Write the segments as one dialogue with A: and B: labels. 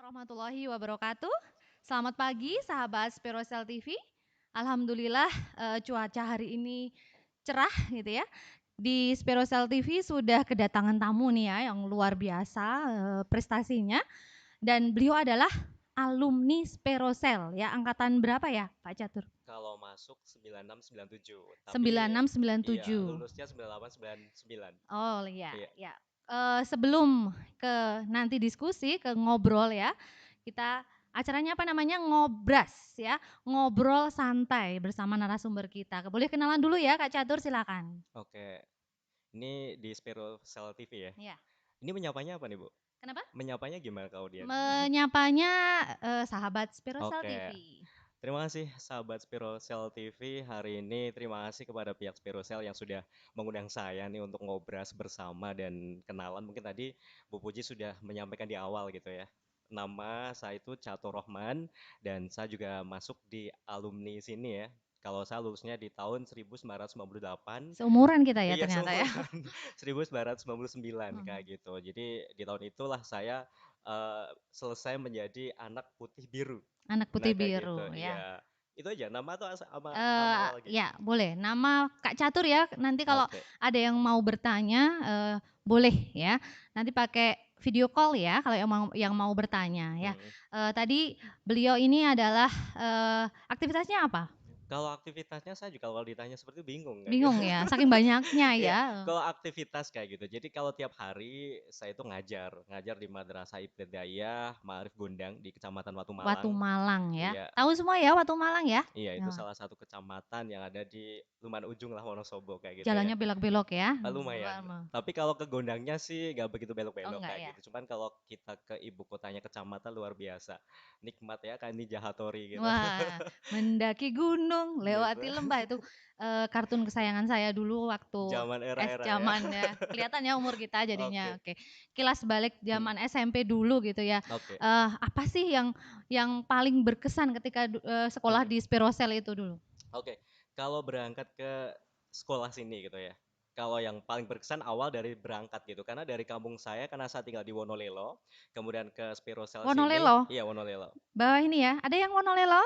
A: Warahmatullahi wabarakatuh. Selamat pagi sahabat Spirosel TV. Alhamdulillah cuaca hari ini cerah gitu ya. Di Spirosel TV sudah kedatangan tamu nih ya yang luar biasa prestasinya. Dan beliau adalah alumni Spirosel ya. Angkatan berapa ya Pak Catur?
B: Kalau masuk 96 97, tapi iya
A: 9697.
B: lulusnya 98 99.
A: Oh iya,
B: Iya.
A: ya. Sebelum ke nanti diskusi, ke ngobrol ya, kita acaranya apa namanya ngobras ya, ngobrol santai bersama narasumber kita. Boleh kenalan dulu ya Kak Catur, silakan.
B: Oke. Ini di Spero Cell TV ya.
A: Ya.
B: Ini menyapanya apa nih, Bu?
A: Kenapa?
B: Menyapanya gimana ke audiens?
A: Menyapanya sahabat Spirosel TV.
B: Oke. Terima kasih sahabat Spero Cell TV. Hari ini terima kasih kepada pihak Spero Cell yang sudah mengundang saya nih untuk ngobras bersama dan kenalan. Mungkin tadi Bu Puji sudah menyampaikan di awal gitu ya. Nama saya itu Catur Rohman dan saya juga masuk di alumni sini ya. Kalau saya lulusnya di tahun 1998.
A: Seumuran kita ya
B: Iya,
A: ternyata ya.
B: seumuran 1999 kayak
A: Hmm.
B: gitu. Jadi di tahun itulah saya selesai menjadi anak putih biru.
A: Anak
B: Nah,
A: putih
B: kayak gitu.
A: biru ya.
B: Iya. Itu aja nama tuh sama nama awal gitu.
A: Ya boleh, nama Kak Catur ya, nanti kalau
B: Oke.
A: ada yang mau bertanya, boleh ya, nanti pakai video call ya, kalau yang mau bertanya ya.
B: Mm.
A: Tadi beliau ini adalah, aktivitasnya apa?
B: Kalau aktivitasnya saya juga kalau ditanya seperti itu bingung kayak gitu.
A: Bingung ya, saking banyaknya
B: Iya,
A: ya,
B: kalau aktivitas kayak gitu. Jadi kalau tiap hari saya itu ngajar di Madrasah Ibtidaiyah Ma'arif Gondang di Kecamatan Watu
A: Watu
B: Malang.
A: Malang ya.
B: Iya,
A: Tahu semua ya Watu Malang ya?
B: iya itu
A: Ya,
B: salah satu kecamatan yang ada di lumayan ujung lah Wonosobo kayak gitu ya.
A: jalannya belok-belok ya?
B: Lumayan. Tapi kalau ke Gondangnya sih nggak begitu
A: Oh
B: belok-belok
A: enggak
B: kayak
A: ya?
B: gitu. Cuman kalau kita ke ibu kotanya kecamatan luar biasa. Nikmat ya kan di Jahatori gitu.
A: Wah, mendaki gunung,
B: Gitu.
A: lewati lembah itu kartun kesayangan saya dulu waktu
B: Zaman era-era ya.
A: zamannya. Kelihatan ya umur kita jadinya.
B: Oke.
A: Oke. Kilas balik
B: Hmm,
A: zaman SMP dulu gitu ya.
B: oke.
A: Apa sih yang paling berkesan ketika sekolah
B: Hmm,
A: di Spirosel itu dulu?
B: oke. Kalau berangkat ke sekolah sini gitu ya. Kalau yang paling berkesan awal dari berangkat gitu. Karena dari kampung saya, karena saya tinggal di Wonolelo, kemudian ke Spirosel sini,
A: Wonolelo,
B: iya Wonolelo.
A: bawah ini ya. Ada yang Wonolelo?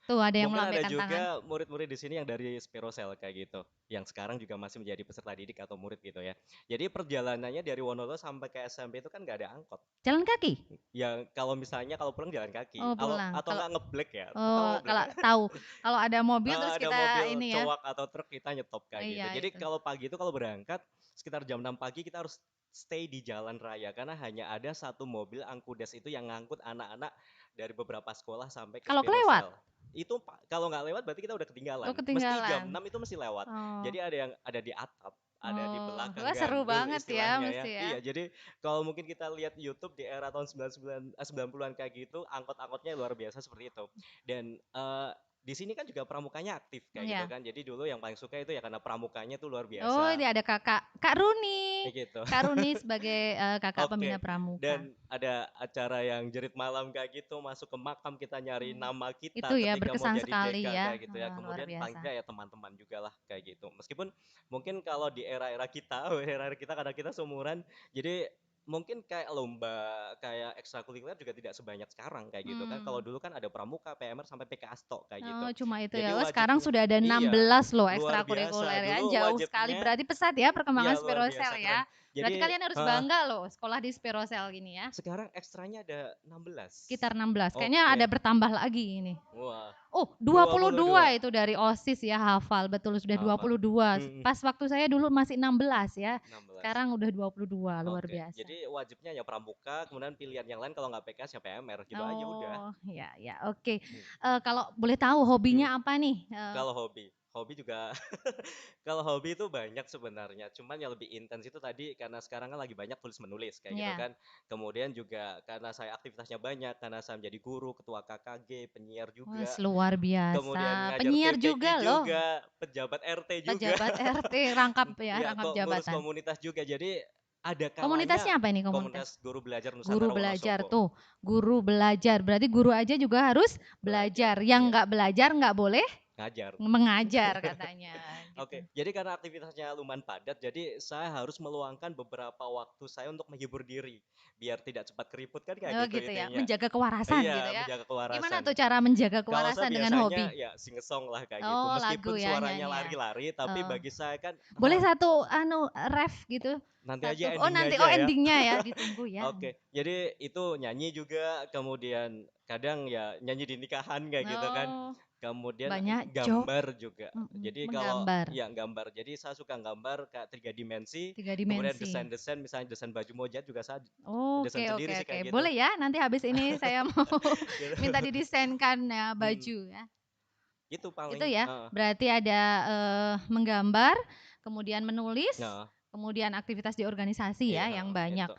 A: Tuh ada yang
B: Mungkin ada
A: melambaikan tangan.
B: juga murid-murid di sini yang dari Spirosel kayak gitu, yang sekarang juga masih menjadi peserta didik atau murid gitu ya. Jadi perjalanannya dari Wonololo sampai ke SMP itu kan nggak ada angkot.
A: Jalan kaki?
B: Ya kalau misalnya kalau pulang jalan kaki,
A: Oh pulang.
B: atau
A: Kalau
B: nggak ngeblek ya, tahu
A: oh,
B: ngeblek
A: kalau
B: ya?
A: tahu, kalau ada mobil terus
B: Ada
A: kita
B: mobil
A: ini ya.
B: cowok atau truk kita nyetop
A: Oh,
B: kayak gitu.
A: iya
B: Jadi
A: itu.
B: kalau pagi itu kalau berangkat sekitar jam 6 pagi kita harus stay di jalan raya karena hanya ada satu mobil Angkudes itu yang ngangkut anak-anak dari beberapa sekolah sampai ke
A: Kalau kelewat?
B: Spirosel. Itu kalau nggak lewat berarti kita udah
A: Oh
B: ketinggalan. Mesti jam
A: ketinggalan.
B: 6 itu mesti lewat.
A: Oh.
B: Jadi ada yang ada di atap, ada di
A: Oh,
B: belakang
A: wah seru
B: gandul
A: banget ya
B: istilahnya ya.
A: mesti ya.
B: Iya, jadi kalau mungkin kita lihat YouTube di era tahun 90-an kayak gitu, angkot-angkotnya luar biasa seperti itu. Dan di sini kan juga pramukanya aktif kayak gitu
A: Iya.
B: kan. Jadi dulu yang paling suka itu ya karena pramukanya tuh luar
A: Oh,
B: biasa.
A: ini ada Kak Runi.
B: Kayak gitu.
A: Kak Runi sebagai kakak pembina
B: Oke.
A: pramuka.
B: Dan ada acara yang jerit malam kayak gitu, masuk ke makam kita nyari
A: Hmm.
B: nama
A: Itu
B: kita
A: ya
B: ketika mau
A: berkesan
B: jadi
A: sekali
B: DK
A: ya.
B: kayak gitu ya.
A: Luar
B: Kemudian paling
A: biasa.
B: tidak ya teman-teman juga lah kayak gitu. Meskipun mungkin kalau di era-era kita, era-era kita karena kita seumuran, jadi mungkin kayak lomba, kayak ekstrakurikuler juga tidak sebanyak sekarang kayak gitu kan. Kalau
A: Hmm.
B: dulu kan ada pramuka, PMR sampai PKASTO kayak gitu.
A: Oh, cuma itu
B: Jadi
A: ya. Oh, sekarang
B: wajibnya,
A: sudah ada
B: iya,
A: 16 loh
B: luar biasa.
A: ekstrakurikuler ya.
B: Dulu
A: Jauh sekali.
B: wajibnya,
A: Berarti pesat ya perkembangan
B: iya luar
A: Spirosel
B: biasa keren.
A: ya. Berarti
B: Jadi,
A: kalian harus bangga loh sekolah di Spirosel gini ya.
B: sekarang ekstranya ada 16.
A: Sekitar 16. Kayaknya ada
B: Oke.
A: bertambah lagi ini.
B: Wah,
A: Oh, dua
B: dua
A: puluh
B: puluh dua.
A: dua itu dari OSIS ya, hafal. Betul sudah dua
B: Hafal.
A: puluh dua.
B: Mhm,
A: Pas waktu saya dulu masih 16 ya.
B: 16.
A: Sekarang udah 22, luar
B: Oke.
A: biasa.
B: Jadi wajibnya ya pramuka, kemudian pilihan yang lain kalau nggak PKS ya PMR, gitu aja udah.
A: Oh, ya ya, oke.
B: Hmm.
A: Kalau boleh tahu
B: Hmm.
A: hobinya apa nih?
B: Kalau hobi juga kalau hobi itu banyak sebenarnya. Cuman yang lebih intens itu tadi karena sekarang kan lagi banyak tulis menulis kayak gitu
A: Ya,
B: kan. Kemudian juga karena saya aktivitasnya banyak, karena saya menjadi guru, ketua KKG, penyiar
A: wes
B: juga,
A: luar
B: kemudian
A: biasa.
B: ngajar
A: Penyiar
B: TPI
A: juga loh,
B: juga, pejabat RT juga.
A: pejabat RT rangkap ya,
B: Ya,
A: rangkap
B: kok ngurus
A: jabatan.
B: komunitas juga. Jadi ada kalanya
A: Komunitasnya apa ini komunitas?
B: komunitas guru belajar
A: Guru
B: Nusantara
A: belajar
B: Wonosobo
A: tuh, guru belajar. Berarti guru aja juga harus
B: belajar.
A: belajar. Yang
B: Iya,
A: nggak belajar nggak boleh
B: ngajar.
A: mengajar katanya gitu.
B: Oke, jadi karena aktivitasnya lumayan padat, jadi saya harus meluangkan beberapa waktu saya untuk menghibur diri, biar tidak cepat keriput kan kayak
A: Oh
B: gitu
A: gitu ya,
B: intinya.
A: menjaga kewarasan gitu
B: Iya,
A: ya.
B: menjaga
A: Gimana
B: kewarasan.
A: tuh cara menjaga
B: Kalau saya
A: kewarasan dengan
B: biasanya
A: hobi?
B: ya sing-song lah kayak gitu.
A: Oh lagu
B: Meskipun
A: ya,
B: suaranya
A: nyanyi ya?
B: lari-lari, tapi
A: Oh.
B: bagi saya kan
A: Boleh satu ref gitu?
B: nanti
A: Satu
B: aja
A: oh
B: endingnya
A: nanti,
B: aja
A: oh
B: ya.
A: ending-nya ya, ditunggu ya.
B: Oke, jadi itu nyanyi juga, kemudian kadang ya nyanyi di nikahan kayak gitu kan.
A: Oh,
B: Kemudian
A: banyak job,
B: gambar juga. Jadi kalau
A: menggambar,
B: ya gambar, jadi saya suka gambar kayak tiga dimensi,
A: 3
B: kemudian
A: dimensi.
B: desain-desain, misalnya desain baju mau jahit juga saya
A: Oke
B: desain
A: oke
B: sendiri sih
A: oke.
B: kayak gitu.
A: Boleh ya, nanti habis ini saya mau
B: Gitu.
A: minta didesainkan ya
B: Hmm,
A: baju ya.
B: itu
A: Itu
B: paling.
A: ya, berarti ada, menggambar, kemudian menulis,
B: Nah,
A: kemudian aktivitas di organisasi
B: iya,
A: ya yang banyak.
B: gitu.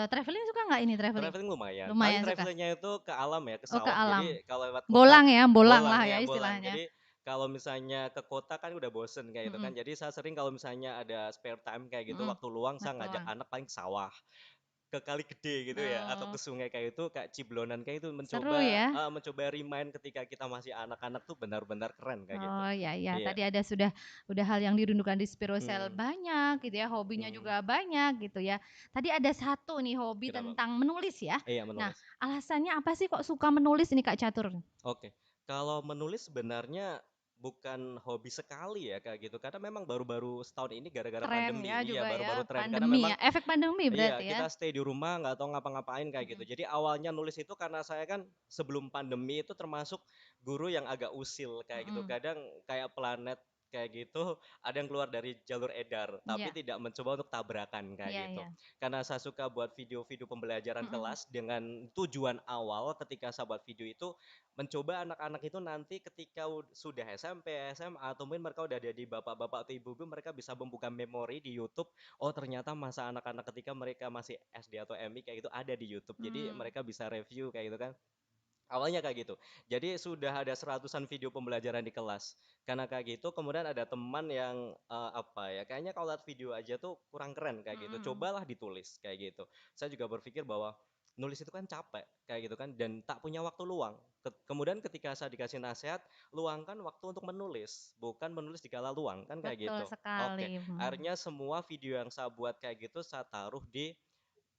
A: Traveling suka nggak ini traveling?
B: Traveling lumayan. Paling
A: Lumayan suka?
B: travelingnya itu ke alam ya, ke
A: Oh ke
B: sawah.
A: alam.
B: Jadi kalau lewat kota
A: Bolang ya, bolang
B: bolang
A: lah
B: ya,
A: ya
B: bolang.
A: istilahnya.
B: Jadi kalau misalnya ke kota kan udah bosen kayak gitu kan.
A: Mhm
B: Jadi saya sering kalau misalnya ada spare time kayak gitu,
A: mhm,
B: waktu luang saya ngajak
A: betul.
B: anak paling ke sawah, ke kali gede gitu ya, atau ke
A: Oh,
B: sungai kayak itu, kayak Ciblonan kayak itu
A: seru
B: mencoba
A: ya.
B: mencoba remind ketika kita masih anak-anak tuh benar-benar keren kayak gitu.
A: Oh, ya ya,
B: Iya.
A: tadi ada udah hal yang dirindukan di Spirosel
B: Hmm,
A: banyak gitu ya, hobinya
B: hmm.
A: juga banyak gitu ya. Tadi ada satu nih hobi
B: Kenapa?
A: tentang menulis ya.
B: Iya,
A: Nah,
B: menulis.
A: alasannya apa sih kok suka menulis ini Kak Catur?
B: Oke, kalau menulis sebenarnya bukan hobi sekali ya kayak gitu, karena memang baru-baru setahun ini gara-gara
A: Tren
B: pandemi.
A: ya
B: Iya,
A: juga ya,
B: baru-baru tren karena
A: pandemi
B: memang
A: ya, efek pandemi
B: iya
A: berarti ya?
B: kita stay di rumah nggak tahu ngapa-ngapain kayak gitu.
A: Mhm
B: Jadi awalnya nulis itu karena saya kan sebelum pandemi itu termasuk guru yang agak usil kayak gitu.
A: mhm,
B: Kadang kayak planet kayak gitu ada yang keluar dari jalur edar, tapi
A: iya
B: tidak mencoba untuk tabrakan
A: iya
B: kayak gitu.
A: iya,
B: Karena saya suka buat video-video pembelajaran
A: mhm,
B: kelas dengan tujuan awal ketika saya buat video itu mencoba anak-anak itu nanti ketika sudah SMP, SMA, atau mungkin mereka udah ada di bapak-bapak atau ibu-ibu, mereka bisa membuka memori di YouTube. Oh ternyata masa anak-anak ketika mereka masih SD atau MI kayak gitu ada di YouTube. Jadi
A: mmm,
B: mereka bisa review kayak gitu kan. Awalnya kayak gitu. Jadi sudah ada seratusan video pembelajaran di kelas. Karena kayak gitu, kemudian ada teman yang apa ya, kayaknya kalau lihat video aja tuh kurang keren kayak gitu.
A: mhm,
B: Cobalah ditulis kayak gitu. Saya juga berpikir bahwa nulis itu kan capek kayak gitu kan dan tak punya waktu luang. Kemudian ketika saya dikasih nasihat, luangkan waktu untuk menulis, bukan menulis di kala luang kan kayak
A: betul
B: gitu. Oke,
A: sekali,
B: akhirnya semua video yang saya buat kayak gitu saya taruh di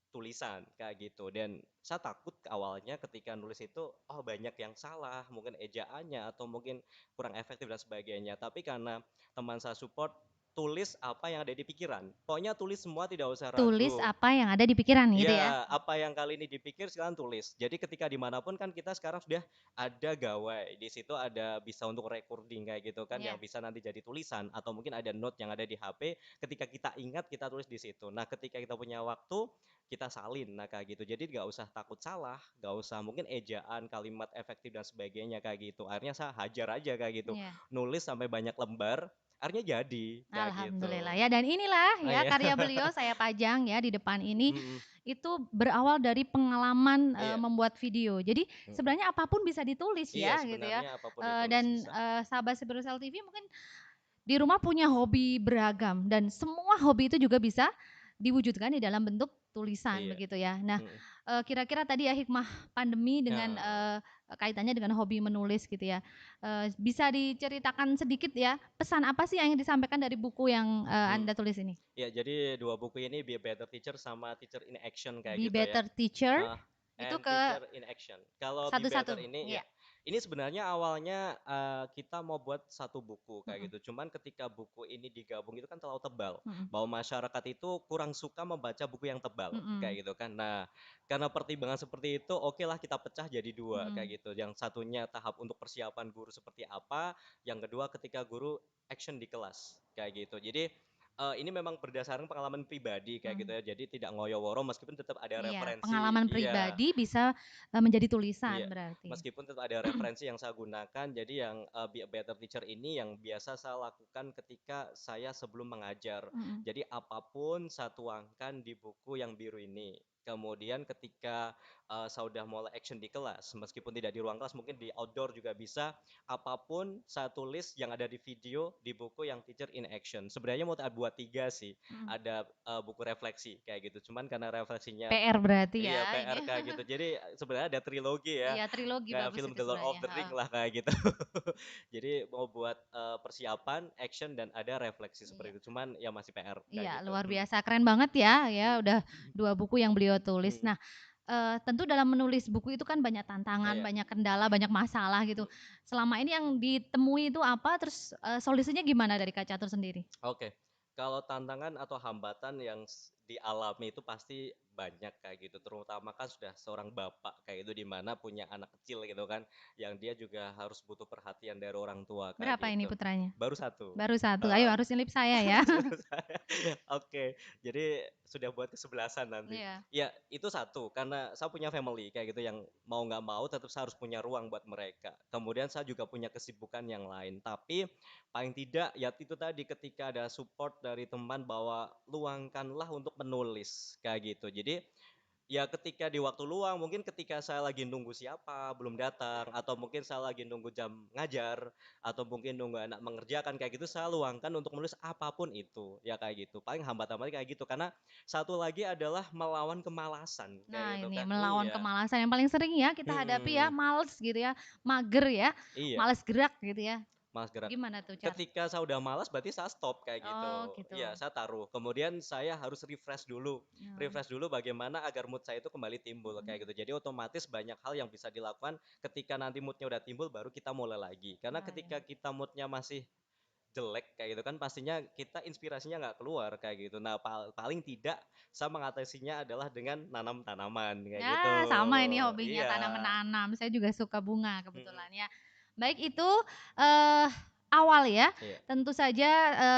B: tulisan kayak gitu dan saya takut awalnya ketika nulis itu oh banyak yang salah mungkin ejaannya atau mungkin kurang efektif dan sebagainya tapi karena teman saya support tulis apa yang ada di pikiran pokoknya tulis semua tidak usah
A: tulis
B: ragu.
A: apa yang ada di pikiran gitu ya?
B: Ya, apa yang kali ini dipikir sekarang tulis. Jadi ketika dimanapun kan kita sekarang sudah ada gawai. Di situ ada bisa untuk recording kayak gitu kan
A: Iya,
B: yang bisa nanti jadi tulisan atau mungkin ada note yang ada di HP. Ketika kita ingat kita tulis di situ. Nah ketika kita punya waktu kita salin. Nah kayak gitu. Jadi nggak usah takut salah, nggak usah mungkin ejaan, kalimat efektif dan sebagainya kayak gitu. Akhirnya saya hajar aja kayak gitu.
A: iya.
B: Nulis sampai banyak lembar. Akhirnya jadi kayak
A: Alhamdulillah
B: gitu.
A: ya dan inilah
B: Oh
A: ya
B: iya.
A: karya beliau saya pajang ya di depan ini,
B: Mm-mm.
A: itu berawal dari pengalaman,
B: Iya.
A: membuat video. Jadi
B: Mm-mm.
A: sebenarnya apapun bisa ditulis
B: Iya,
A: ya gitu ya,
B: sebenarnya apapun ditulis
A: dan,
B: bisa.
A: sahabat Spiritual TV mungkin di rumah punya hobi beragam dan semua hobi itu juga bisa diwujudkan di dalam bentuk tulisan
B: Iya.
A: begitu ya. Nah,
B: Mhm.
A: kira-kira tadi ya hikmah pandemi dengan,
B: Nah,
A: kaitannya dengan hobi menulis gitu ya. Bisa diceritakan sedikit ya, pesan apa sih yang ingin disampaikan dari buku yang,
B: mhm.
A: Anda tulis ini?
B: Ya, jadi 2 buku ini Be a Better Teacher sama Teacher in Action
A: Be
B: kayak gitu ya.
A: Better Teacher
B: Heeh,
A: itu
B: and
A: ke
B: Teacher in Action. Kalau Be
A: satu-satu?
B: Better ini ya,
A: Iya,
B: ini sebenarnya awalnya kita mau buat satu buku kayak
A: mhm
B: gitu. Cuman ketika buku ini digabung itu kan terlalu tebal.
A: mhm
B: Bahwa masyarakat itu kurang suka membaca buku yang tebal
A: mhm
B: kayak gitu kan. Nah, karena pertimbangan seperti itu, oke lah kita pecah jadi dua
A: mhm.
B: kayak gitu. Yang satunya tahap untuk persiapan guru seperti apa, yang kedua ketika guru action di kelas kayak gitu. Jadi ini memang berdasarkan pengalaman pribadi kayak gitu
A: Mhm.
B: ya. Jadi tidak ngoyo-woro meskipun tetap ada
A: Iya,
B: referensi.
A: pengalaman
B: Iya,
A: pribadi bisa, menjadi tulisan
B: iya.
A: berarti.
B: Meskipun tetap ada referensi yang saya gunakan. Jadi yang Be a Better Teacher ini yang biasa saya lakukan ketika saya sebelum mengajar.
A: Mhm.
B: Jadi apapun saya tuangkan di buku yang biru ini. Kemudian ketika saya udah mulai action di kelas, meskipun tidak di ruang kelas, mungkin di outdoor juga bisa. Apapun saya tulis yang ada di video, di buku yang teacher in action. Sebenarnya mau buat 3 sih,
A: Mhm.
B: ada buku refleksi kayak gitu. Cuman karena refleksinya
A: PR berarti
B: iya
A: ya ini.
B: PR kayak gitu. Jadi sebenarnya ada trilogi ya,
A: Iya, trilogi
B: kayak
A: bagus
B: film
A: itu
B: The Lord of
A: sebenarnya,
B: the
A: heeh.
B: Ring lah kayak gitu. Jadi mau buat persiapan, action dan ada refleksi
A: Iya.
B: seperti itu. Cuman ya masih PR
A: Iya,
B: kayak gitu.
A: luar biasa, keren banget ya, ya udah 2 buku yang beliau tulis.
B: Hmm.
A: Nah, tentu dalam menulis buku itu kan banyak tantangan,
B: Iya.
A: banyak kendala, banyak masalah gitu.
B: Hmm.
A: Selama ini yang ditemui itu apa, terus, solusinya gimana dari Kak Catur sendiri?
B: Oke, kalau tantangan atau hambatan yang dialami itu pasti banyak kayak gitu, terutama kan sudah seorang bapak kayak itu di mana punya anak kecil gitu kan, yang dia juga harus butuh perhatian dari orang tua kayak
A: Berapa ini
B: gitu.
A: putranya?
B: Baru satu.
A: Baru satu, ayo
B: Heeh.
A: harus nyelip saya ya.
B: Oke, jadi sudah buat kesebelasan nanti.
A: Iya.
B: Ya, itu satu, karena saya punya family kayak gitu yang mau nggak mau tetap saya harus punya ruang buat mereka. Kemudian saya juga punya kesibukan yang lain, tapi paling tidak ya itu tadi ketika ada support dari teman bahwa luangkanlah untuk menulis kayak gitu. Jadi ya ketika di waktu luang, mungkin ketika saya lagi nunggu siapa, belum datang, atau mungkin saya lagi nunggu jam ngajar, atau mungkin nunggu anak mengerjakan kayak gitu, saya luangkan untuk menulis apapun itu, ya kayak gitu. Paling hambatan-hambatnya kayak gitu, karena satu lagi adalah melawan kemalasan,
A: Nah
B: kayak gitu
A: ini
B: kan.
A: melawan
B: Iya.
A: kemalasan yang paling sering ya kita hadapi ya,
B: Mm-mm.
A: males gitu ya, mager ya,
B: Iya,
A: males gerak gitu ya.
B: Mas gerak.
A: Gimana tuh cara?
B: Ketika saya udah malas berarti saya stop kayak gitu.
A: Oh gitu.
B: Iya, saya taruh. Kemudian saya harus refresh dulu.
A: Oh,
B: Refresh dulu bagaimana agar mood saya itu kembali timbul
A: mhm.
B: kayak gitu. Jadi otomatis banyak hal yang bisa dilakukan ketika nanti moodnya udah timbul baru kita mulai lagi. Karena
A: Nah
B: ketika
A: ya.
B: kita moodnya masih jelek kayak gitu kan pastinya kita inspirasinya nggak keluar kayak gitu. Nah, paling tidak saya mengatasinya adalah dengan nanam tanaman kayak gitu.
A: Ya, sama ini hobinya
B: Iya.
A: tanam menanam. Saya juga suka bunga
B: Mm-mm.
A: kebetulan ya. Baik itu eh awal ya.
B: Iya.
A: Tentu saja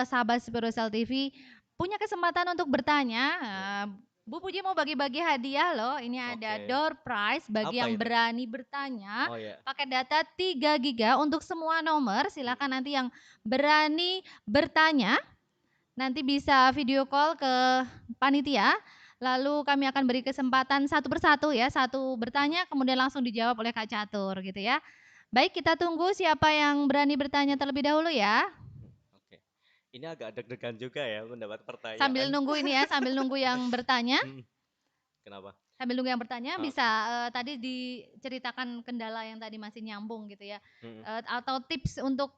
A: sahabat Spiritual TV punya kesempatan untuk bertanya.
B: Iya.
A: Bu Puji mau bagi-bagi hadiah loh. Ini ada
B: Oke.
A: door prize bagi
B: Apa
A: yang
B: itu?
A: berani bertanya.
B: Oh ya.
A: Pakai data 3 giga untuk semua nomor. Silakan nanti yang berani bertanya nanti bisa video call ke panitia. Lalu kami akan beri kesempatan satu persatu ya, satu bertanya kemudian langsung dijawab oleh Kak Catur gitu ya. Baik, kita tunggu siapa yang berani bertanya terlebih dahulu ya.
B: Oke. Ini agak deg-degan juga ya mendapat
A: Sambil
B: pertanyaan.
A: nunggu ini ya, sambil nunggu yang bertanya,
B: Mm, Kenapa?
A: sambil nunggu yang bertanya
B: Ah,
A: bisa tadi diceritakan kendala yang tadi masih nyambung gitu ya.
B: mm.
A: Atau tips untuk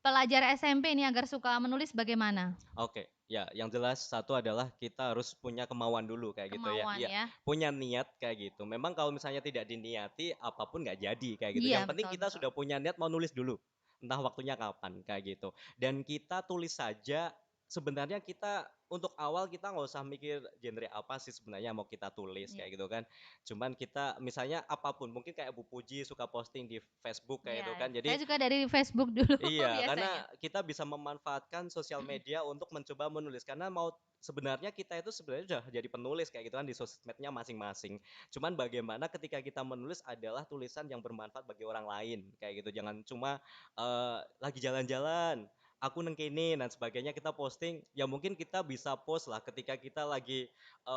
A: pelajar SMP ini agar suka menulis bagaimana?
B: Oke, ya, yang jelas satu adalah kita harus punya kemauan dulu kayak gitu ya.
A: Kemauan
B: Iya,
A: ya.
B: punya niat kayak gitu. Memang kalau misalnya tidak diniati, apapun nggak jadi kayak gitu.
A: Iya,
B: Yang penting
A: betul
B: kita
A: betul.
B: sudah punya niat mau nulis dulu. Entah waktunya kapan kayak gitu. Dan kita tulis saja. Sebenarnya kita untuk awal kita nggak usah mikir genre apa sih sebenarnya mau kita tulis
A: Iya.
B: kayak gitu kan. Cuman kita misalnya apapun, mungkin kayak Bu Puji suka posting di Facebook kayak itu
A: Iya,
B: kan.
A: saya
B: Jadi
A: juga dari Facebook dulu
B: iya, karena
A: biasanya.
B: kita bisa memanfaatkan sosial media untuk mencoba menulis. Karena mau sebenarnya kita itu sebenarnya sudah jadi penulis kayak gitu kan di sosmednya masing-masing. Cuman bagaimana ketika kita menulis adalah tulisan yang bermanfaat bagi orang lain kayak gitu. Jangan cuma lagi jalan-jalan, aku neng kene dan sebagainya kita posting. Ya mungkin kita bisa post lah ketika kita lagi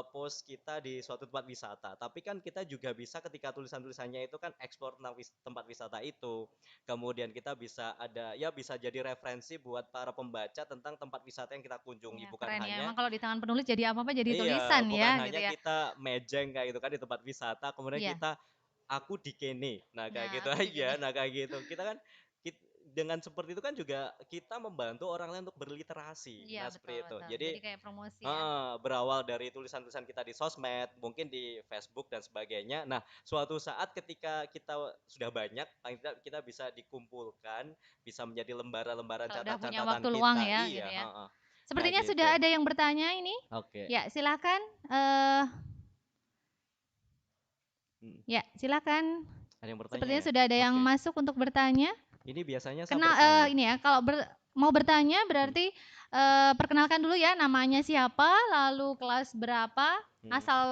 B: post kita di suatu tempat wisata. Tapi kan kita juga bisa ketika tulisan-tulisannya itu kan eksplor tentang tempat wisata itu. Kemudian kita bisa ada ya bisa jadi referensi buat para pembaca tentang tempat wisata yang kita kunjungi
A: Iya,
B: bukan
A: keren ya.
B: hanya
A: Emang kalau di tangan penulis jadi apa-apa jadi
B: iya
A: tulisan
B: bukan
A: ya gitu
B: hanya
A: ya.
B: kita mejeng kayak gitu kan di tempat wisata kemudian
A: Iya.
B: kita aku di kene nah kayak
A: Nah,
B: gitu
A: aku
B: aja
A: begini.
B: nah kayak gitu kita kan dengan seperti itu kan juga kita membantu orang lain untuk berliterasi
A: Iya,
B: nah
A: betul
B: seperti itu
A: betul.
B: jadi
A: Jadi kayak promosi ya.
B: berawal dari tulisan-tulisan kita di sosmed, mungkin di Facebook dan sebagainya. Nah, suatu saat ketika kita sudah banyak, paling tidak kita bisa dikumpulkan, bisa menjadi lembaran-lembaran
A: Kalau udah punya
B: catat-catatan
A: waktu luang
B: kita.
A: ya gitu
B: Iya,
A: ya.
B: kayak
A: Sepertinya sudah
B: gitu.
A: ada yang bertanya ini.
B: Oke.
A: Ya, silakan. eh
B: Mm.
A: ya, silakan.
B: Ada yang bertanya
A: Sepertinya
B: ya?
A: sudah ada yang
B: Oke.
A: masuk untuk bertanya.
B: Ini biasanya saya
A: Kenal
B: bertanya.
A: ini ya, kalau mau bertanya
B: Hmm.
A: berarti perkenalkan dulu ya namanya siapa, lalu kelas berapa,
B: Hmm.
A: asal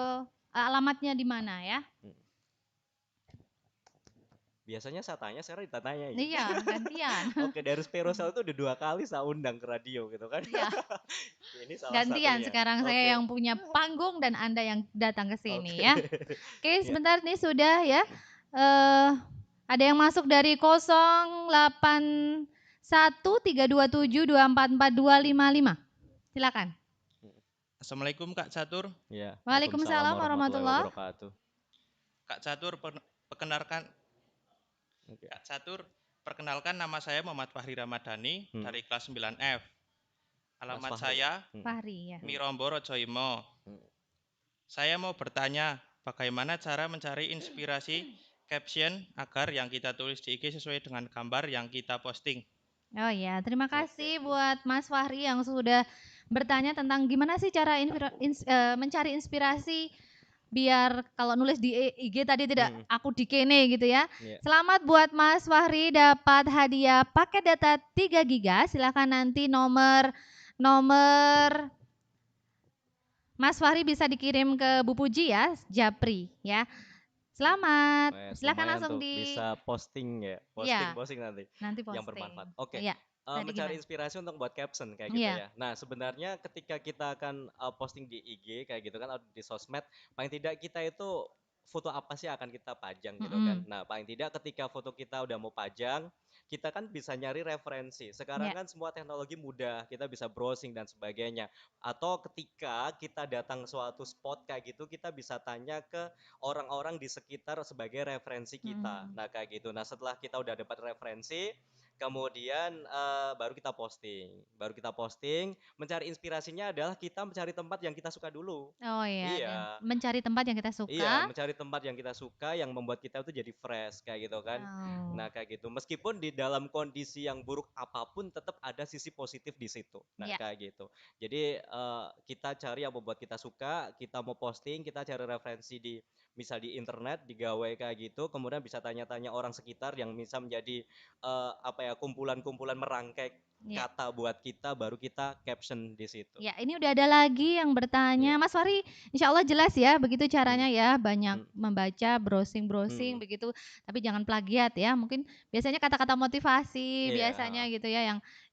A: alamatnya di mana ya.
B: Hmm. Biasanya saya tanya, sekarang ditanyain.
A: Iya, gantian.
B: Oke, dari Spirosel itu udah 2 kali saya undang ke radio gitu kan.
A: Iya,
B: Ini salah
A: gantian
B: satunya.
A: sekarang saya
B: Oke,
A: yang punya panggung dan Anda yang datang ke
B: oke.
A: sini ya. Oke,
B: Ya,
A: sebentar nih sudah ya. Eh ada yang masuk dari 081327244255. Silakan.
C: Assalamualaikum Kak Catur.
B: ya. Waalaikumsalam
A: Waalaikumsalam
B: warahmatullahi
A: warahmatullah.
B: wabarakatuh.
C: Kak Catur perkenalkan
B: Oke.
C: Kak Catur, perkenalkan nama saya Muhammad Fahri Ramadhani dari kelas 9F.
B: Mas
C: Alamat
B: Fahri.
C: saya
A: Fahri ya.
C: Mirombo Rojoimo. Saya mau bertanya, bagaimana cara mencari inspirasi caption agar yang kita tulis di IG sesuai dengan gambar yang kita posting?
A: Oh ya, terima
B: Oke.
A: kasih buat Mas Fahri yang sudah bertanya tentang gimana sih cara mencari inspirasi biar kalau nulis di IG tadi tidak aku dikene gitu ya.
B: Iya.
A: Selamat buat Mas Fahri dapat hadiah paket data 3 GB. Silakan nanti nomor Mas Fahri bisa dikirim ke Bu Puji ya, Japri ya. Selamat. Silakan
B: Lumayan
A: langsung
B: tuh bisa posting ya,
A: ya,
B: posting nanti
A: nanti
B: yang
A: posting.
B: bermanfaat. Oke,
A: Iya. Tadi
B: mencari
A: gimana?
B: inspirasi untuk buat caption kayak gitu
A: Iya.
B: ya. Nah, sebenarnya ketika kita akan posting di IG kayak gitu kan atau di sosmed, paling tidak kita itu foto apa sih akan kita pajang gitu kan.
A: Mm-mm.
B: Nah, paling tidak ketika foto kita udah mau pajang, kita kan bisa nyari referensi. Sekarang
A: Iya.
B: kan semua teknologi mudah, kita bisa browsing dan sebagainya. Atau ketika kita datang suatu spot kayak gitu, kita bisa tanya ke orang-orang di sekitar sebagai referensi kita.
A: Mm.
B: Nah, kayak gitu. Nah, setelah kita udah dapat referensi, kemudian baru kita posting. Baru kita posting, mencari inspirasinya adalah kita mencari tempat yang kita suka dulu.
A: Oh iya, dan
B: Iya.
A: mencari tempat yang kita
B: Iya,
A: suka.
B: mencari tempat yang kita suka yang membuat kita tuh jadi fresh kayak gitu kan.
A: Oh.
B: Nah, kayak gitu. Meskipun di dalam kondisi yang buruk apapun tetap ada sisi positif di situ. Nah,
A: Ya.
B: kayak gitu. Jadi kita cari yang membuat kita suka, kita mau posting, kita cari referensi di misal di internet, di gawe kayak gitu, kemudian bisa tanya-tanya orang sekitar yang bisa menjadi apa ya, kumpulan-kumpulan merangkai
A: Ya.
B: kata buat kita, baru kita caption di situ.
A: Ya, ini udah ada lagi yang bertanya.
B: Iya.
A: Mas Fahri, insya Allah jelas ya, begitu caranya ya, banyak
B: Hmm.
A: membaca, browsing begitu, tapi jangan plagiat ya. Mungkin biasanya kata-kata motivasi
B: Iya.
A: biasanya gitu ya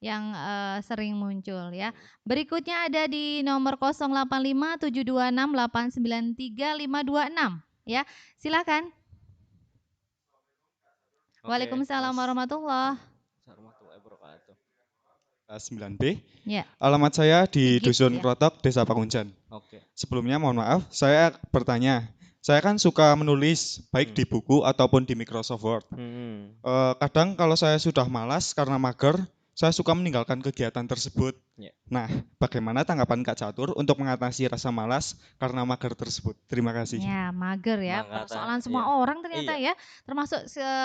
A: yang sering muncul ya. Berikutnya ada di nomor 085726893526 ya. Silakan.
B: Oke,
A: Waalaikumsalam
B: Mas.
A: warahmatullah.
B: Warahmatullahi wabarakatuh.
D: 9B.
A: Ya.
D: Alamat saya di
A: Sigit
D: Dusun
A: ya.
D: Rotok, Desa Pakunjan.
B: Oke.
D: Sebelumnya mohon maaf, saya bertanya. Saya kan suka menulis baik di buku ataupun di Microsoft Word. Kadang kalau saya sudah malas karena mager, saya suka meninggalkan kegiatan tersebut.
B: Ya.
D: Nah, bagaimana tanggapan Kak Catur untuk mengatasi rasa malas karena mager tersebut? Terima kasih.
A: Ya, mager ya. Persoalan semua orang ternyata ya. Termasuk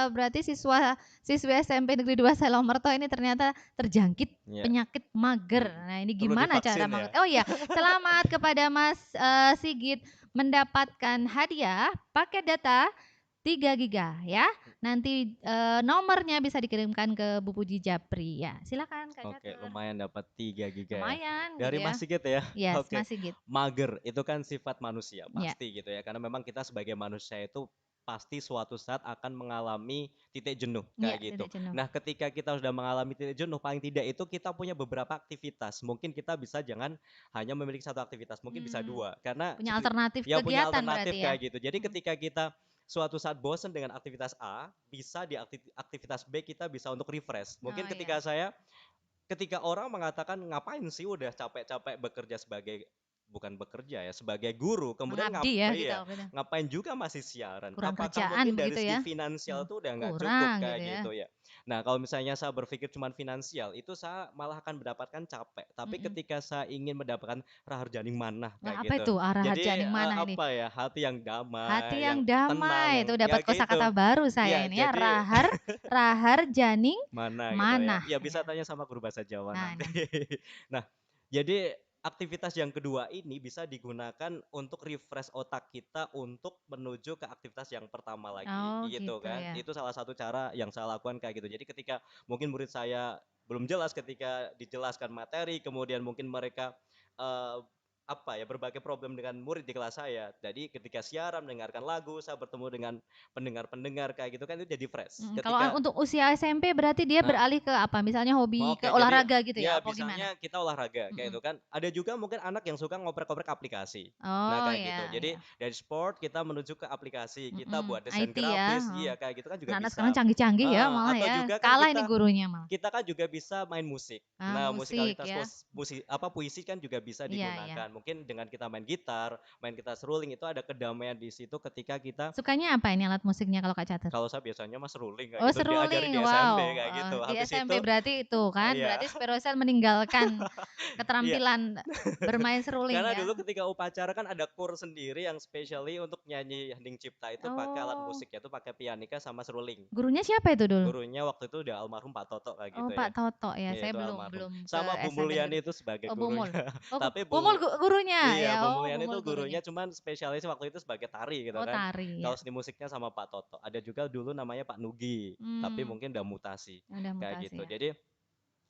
A: berarti siswi SMP Negeri 2 Selomerto ini ternyata terjangkit penyakit mager. Nah, ini gimana cara mager? Oh iya, selamat kepada Mas Sigit mendapatkan hadiah paket data 3 giga ya. Nanti nomornya bisa dikirimkan ke Bu Puji Japri ya. Silakan Kak Catur.
B: Oke, lumayan dapat 3 giga
A: Lumayan
B: ya. Dari
A: gitu
B: Mas Sigit ya.
A: Yes,
B: Oke.
A: Mas Sigit.
B: Mager itu kan sifat manusia
A: Ya.
B: pasti gitu ya. Karena memang kita sebagai manusia itu pasti suatu saat akan mengalami titik jenuh kayak gitu.
A: Titik jenuh.
B: Nah, ketika kita sudah mengalami titik jenuh, paling tidak itu kita punya beberapa aktivitas. Mungkin kita bisa jangan hanya memiliki satu aktivitas, mungkin bisa dua. Karena
A: punya alternatif
B: ya punya
A: kegiatan
B: alternatif
A: berarti ya.
B: kayak gitu. Jadi ketika kita suatu saat bosan dengan aktivitas A, bisa di aktivitas B kita bisa untuk refresh. Mungkin ketika orang mengatakan ngapain sih udah capek-capek bekerja sebagai bukan bekerja ya, sebagai guru, kemudian
A: Mengabdi ya gitu.
B: ngapain juga masih siaran?
A: Kurang
B: Apakah
A: kerjaan
B: mungkin dari
A: begitu
B: segi
A: ya?
B: finansial tuh udah nggak cukup
A: Kurang
B: kayak
A: gitu ya.
B: gitu ya? Nah, kalau misalnya saya berpikir cuma finansial, itu saya malah akan mendapatkan capek. Tapi ketika saya ingin mendapatkan raharjaning manah
A: Nah,
B: kayak
A: apa
B: gitu.
A: itu
B: Jadi
A: raharjaning manah ini?
B: apa ya? Hati yang damai,
A: Hati
B: yang
A: yang
B: tenang,
A: damai.
B: yang
A: Itu
B: ya
A: dapat kosakata
B: gitu.
A: baru saya
B: Iya,
A: ini ya.
B: jadi
A: Raharjaning
B: mana gitu ya.
A: manah.
B: Ya bisa tanya sama guru bahasa Jawa
A: Nah,
B: nanti. Nah, jadi aktivitas yang kedua ini bisa digunakan untuk refresh otak kita untuk menuju ke aktivitas yang pertama lagi
A: Oh
B: gitu
A: gitu
B: kan.
A: ya.
B: Itu salah satu cara yang saya lakukan kayak gitu. Jadi ketika mungkin murid saya belum jelas ketika dijelaskan materi, kemudian mungkin mereka eh, berbagai problem dengan murid di kelas saya. Jadi ketika siaran mendengarkan lagu, saya bertemu dengan pendengar-pendengar kayak gitu kan itu jadi fresh.
A: Kalau
B: Ketika
A: untuk usia SMP berarti dia
B: nah,
A: beralih ke apa? Misalnya hobi ke
B: oke, jadi
A: olahraga gitu
B: ya
A: ya? Apa gimana?
B: misalnya kita olahraga kayak
A: Mhm.
B: itu kan. Ada juga mungkin anak yang suka ngoprek-ngoprek aplikasi. Nah
A: Oh,
B: kayak gitu.
A: ya
B: Jadi
A: ya.
B: dari sport kita menuju ke aplikasi, kita
A: Mhm,
B: buat desain
A: IT ya,
B: grafis,
A: heeh.
B: iya kayak gitu kan juga
A: Anak-anak sekarang
B: bisa.
A: canggih-canggih ya malah
B: Atau
A: ya,
B: juga kan
A: kalah ini gurunya malah.
B: kita kan juga bisa main musik.
A: Ah,
B: Nah,
A: musik
B: musikalitas
A: ya.
B: puisi kan juga bisa
A: Iya iya.
B: digunakan. Mungkin dengan kita main gitar seruling itu ada kedamaian di situ ketika kita
A: Sukanya apa ini alat musiknya kalau Kak Catur?
B: kalau saya biasanya mas seruling kayak
A: Oh
B: gitu diajari
A: seruling,
B: di SMP
A: wow,
B: kayak gitu.
A: di
B: Habis itu
A: SMP berarti itu kan,
B: iya,
A: berarti Spirosel meninggalkan
B: iya.
A: keterampilan bermain seruling
B: Karena
A: ya?
B: dulu ketika upacara kan ada kur sendiri yang specially untuk nyanyi Hening Cipta itu pakai alat
A: Oh,
B: musik yaitu pakai pianika sama seruling.
A: gurunya siapa itu dulu?
B: Gurunya waktu itu udah almarhum Pak Toto kayak
A: Oh
B: gitu
A: Pak
B: ya.
A: Toto ya,
B: Iya
A: saya
B: itu
A: belum
B: almarhum.
A: belum ke
B: Sama Bu
A: SMP negeri.
B: Mulyani itu sebagai
A: Oh
B: gurunya.
A: Bumul, oh
B: Tapi
A: Bumul
B: Bu
A: gurunya
B: iya
A: ya,
B: Bu
A: oh
B: Mulyani itu
A: Bumul gurunya.
B: gurunya cuman spesialis waktu itu sebagai tari gitu
A: Oh
B: kan.
A: tari
B: Kalau
A: ya,
B: seni musiknya sama Pak Toto. Ada juga dulu namanya Pak Nugi, tapi
A: hmm,
B: mungkin udah mutasi
A: udah
B: kayak
A: mutasi
B: gitu.
A: ya.
B: Jadi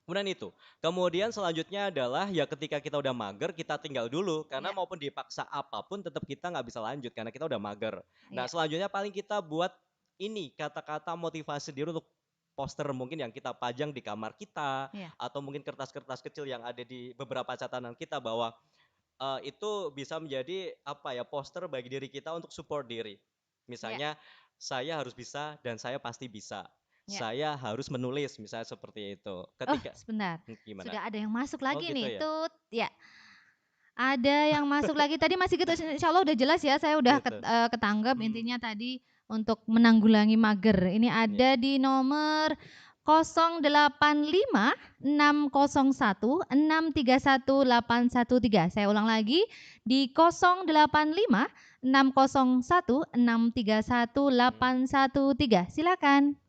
B: kemudian itu. Kemudian selanjutnya adalah ya ketika kita udah mager kita tinggal dulu karena
A: Iya,
B: maupun dipaksa apapun tetap kita nggak bisa lanjut karena kita udah mager. Nah
A: iya,
B: selanjutnya paling kita buat ini kata-kata motivasi diri untuk poster mungkin yang kita pajang di kamar kita
A: iya,
B: atau mungkin kertas-kertas kecil yang ada di beberapa catatan kita bahwa itu bisa menjadi poster bagi diri kita untuk support diri.
A: iya,
B: Misalnya saya harus bisa dan saya pasti bisa.
A: iya.
B: Saya harus menulis misalnya seperti itu.
A: Oh
B: Ketika
A: sebentar,
B: gimana?
A: sudah ada yang masuk
B: Oh
A: lagi
B: gitu
A: nih,
B: ya?
A: tut, ya. Ada yang masuk lagi tadi masih gitu insya Allah udah jelas ya saya udah
B: Gitu.
A: ketanggap
B: Hmm,
A: intinya tadi untuk menanggulangi mager. Ini
B: iya.
A: ada di nomor 085 601 631 813. Saya ulang lagi di 085 601 631
B: Hmm.
A: 813. Silakan.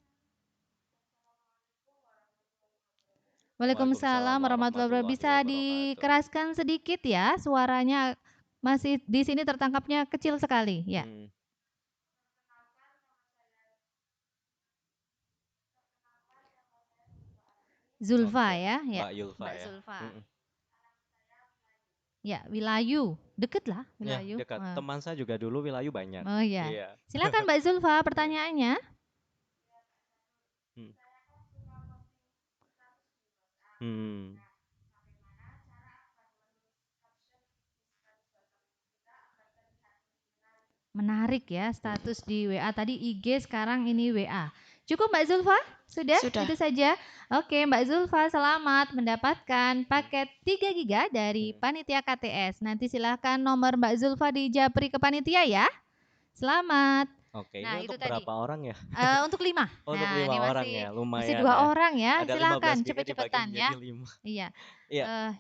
B: Waalaikumsalam
A: Waalaikumsalam warahmatullahi wabarakatuh.
B: warahmatullahi
A: Bisa
B: wabarakatuh.
A: dikeraskan sedikit ya suaranya masih di sini tertangkapnya kecil sekali ya.
B: Hmm,
A: Zulfa
B: oke.
A: ya, ya.
B: Mbak Yulfa
A: Mbak
B: ya.
A: Zulfa.
B: Mm-mm.
A: Ya, Wilayu. Deket lah
B: Ya,
A: Wilayu.
B: dekat. Teman saya juga dulu Wilayu banyak.
A: Oh ya.
B: Iya.
A: Silakan Mbak Zulfa
B: Iya.
A: pertanyaannya.
B: Hmm. Hmm.
A: Menarik ya
B: Hmm.
A: status di WA tadi IG sekarang ini WA. Cukup Mbak Zulfa? Sudah?
E: Sudah.
A: Itu saja. Oke, Mbak Zulfa selamat mendapatkan paket 3 GB dari
B: Hmm.
A: Panitia KTS. Nanti silahkan nomor Mbak Zulfa di japri ke panitia ya. Selamat.
B: Oke, ini
A: Nah, itu
B: untuk
A: tadi.
B: berapa orang ya?
A: Untuk 5.
B: Oh, untuk
A: Nah,
B: 5
A: ini
B: orang
A: masih
B: ya,
A: masih
B: lumayan
A: 2
B: ya.
A: orang ya.
B: Ada 15
A: Silakan
B: giga dibagi
A: cepet-cepetan ya.
B: menjadi 5.
A: Iya.
B: Iya.
A: Eh,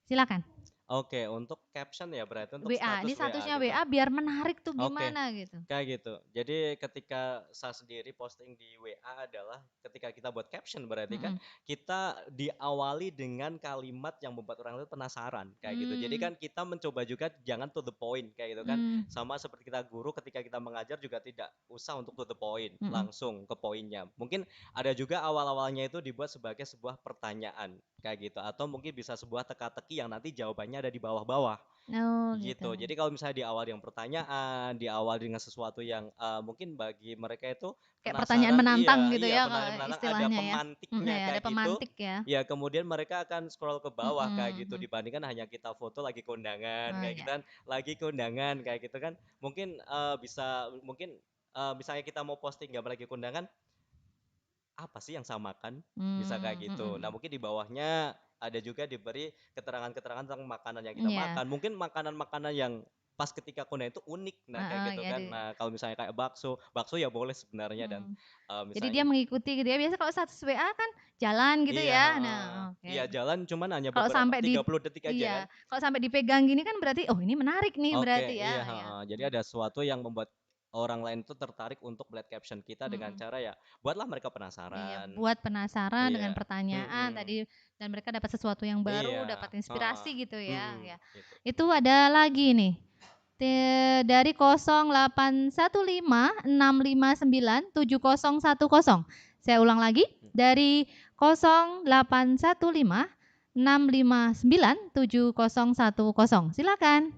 A: silakan.
B: Oke, untuk caption ya berarti untuk
A: WA. Ini
B: status WA
A: statusnya
B: gitu.
A: WA biar menarik tuh
B: Oke,
A: gimana gitu.
B: kayak gitu. Jadi ketika saya sendiri posting di WA adalah ketika kita buat caption berarti kan
A: Mm-mm.
B: kita diawali dengan kalimat yang membuat orang itu penasaran kayak gitu. Jadi
A: Hmm,
B: kan kita mencoba juga jangan to the point kayak gitu kan.
A: hmm,
B: Sama seperti kita guru ketika kita mengajar juga tidak usah untuk to the point,
A: mm-mm.
B: langsung ke poinnya. Mungkin ada juga awal-awalnya itu dibuat sebagai sebuah pertanyaan kayak gitu atau mungkin bisa sebuah teka-teki yang nanti jawabannya ada di bawah-bawah.
A: Oh gitu.
B: Gitu. Jadi kalau misalnya di awal yang pertanyaan, di awal dengan sesuatu yang mungkin bagi mereka itu
A: Kayak pertanyaan
B: penasaran,
A: menantang gitu
B: iya
A: ya kalau
B: pertanyaan menantang, ada
A: istilahnya ya.
B: pemantiknya
A: Ya, ada
B: kayak gitu.
A: pemantik ya.
B: Ya kemudian mereka akan scroll ke bawah kayak gitu
A: Mm-mm.
B: dibandingkan hanya kita foto lagi kondangan
A: Oh
B: kayak
A: ya.
B: gitu kan, lagi kondangan kayak gitu kan. Mungkin misalnya kita mau posting gambar lagi kondangan, apa sih yang saya makan? Bisa kayak gitu. Nah,
A: Mm-mm.
B: mungkin di bawahnya ada juga diberi keterangan-keterangan tentang makanan yang kita
A: Iya.
B: makan. Mungkin makanan-makanan yang pas ketika kondangan itu unik. Nah, kayak gitu
A: Ya,
B: kan. Nah, kalau misalnya kayak bakso, bakso ya boleh sebenarnya dan
A: mm. Jadi dia
B: misalnya
A: mengikuti gitu ya. Biasa kalau status WA kan jalan gitu
B: iya,
A: ya.
B: heeh.
A: Nah,
B: Iya,
A: oke.
B: jalan cuman hanya
A: Kalau
B: beberapa
A: sampai di
B: 30 detik aja kan.
A: iya, kalau sampai dipegang gini kan berarti oh ini menarik nih
B: Oke,
A: berarti ya.
B: iya,
A: Ya.
B: heeh. Jadi ada sesuatu yang membuat orang lain itu tertarik untuk melihat caption kita dengan
A: Mm-mm.
B: cara ya buatlah mereka
A: Iya,
B: penasaran.
A: buat penasaran dengan
B: Iya.
A: pertanyaan
B: Mm-mm.
A: tadi dan mereka dapat sesuatu yang baru,
B: Iya,
A: dapat
B: heeh.
A: inspirasi gitu ya.
B: Mm-mm.
A: Ya.
B: Gitu.
A: Itu ada lagi nih. Dari 0815 659 7010. Saya ulang lagi dari 0815 6597010. Silakan.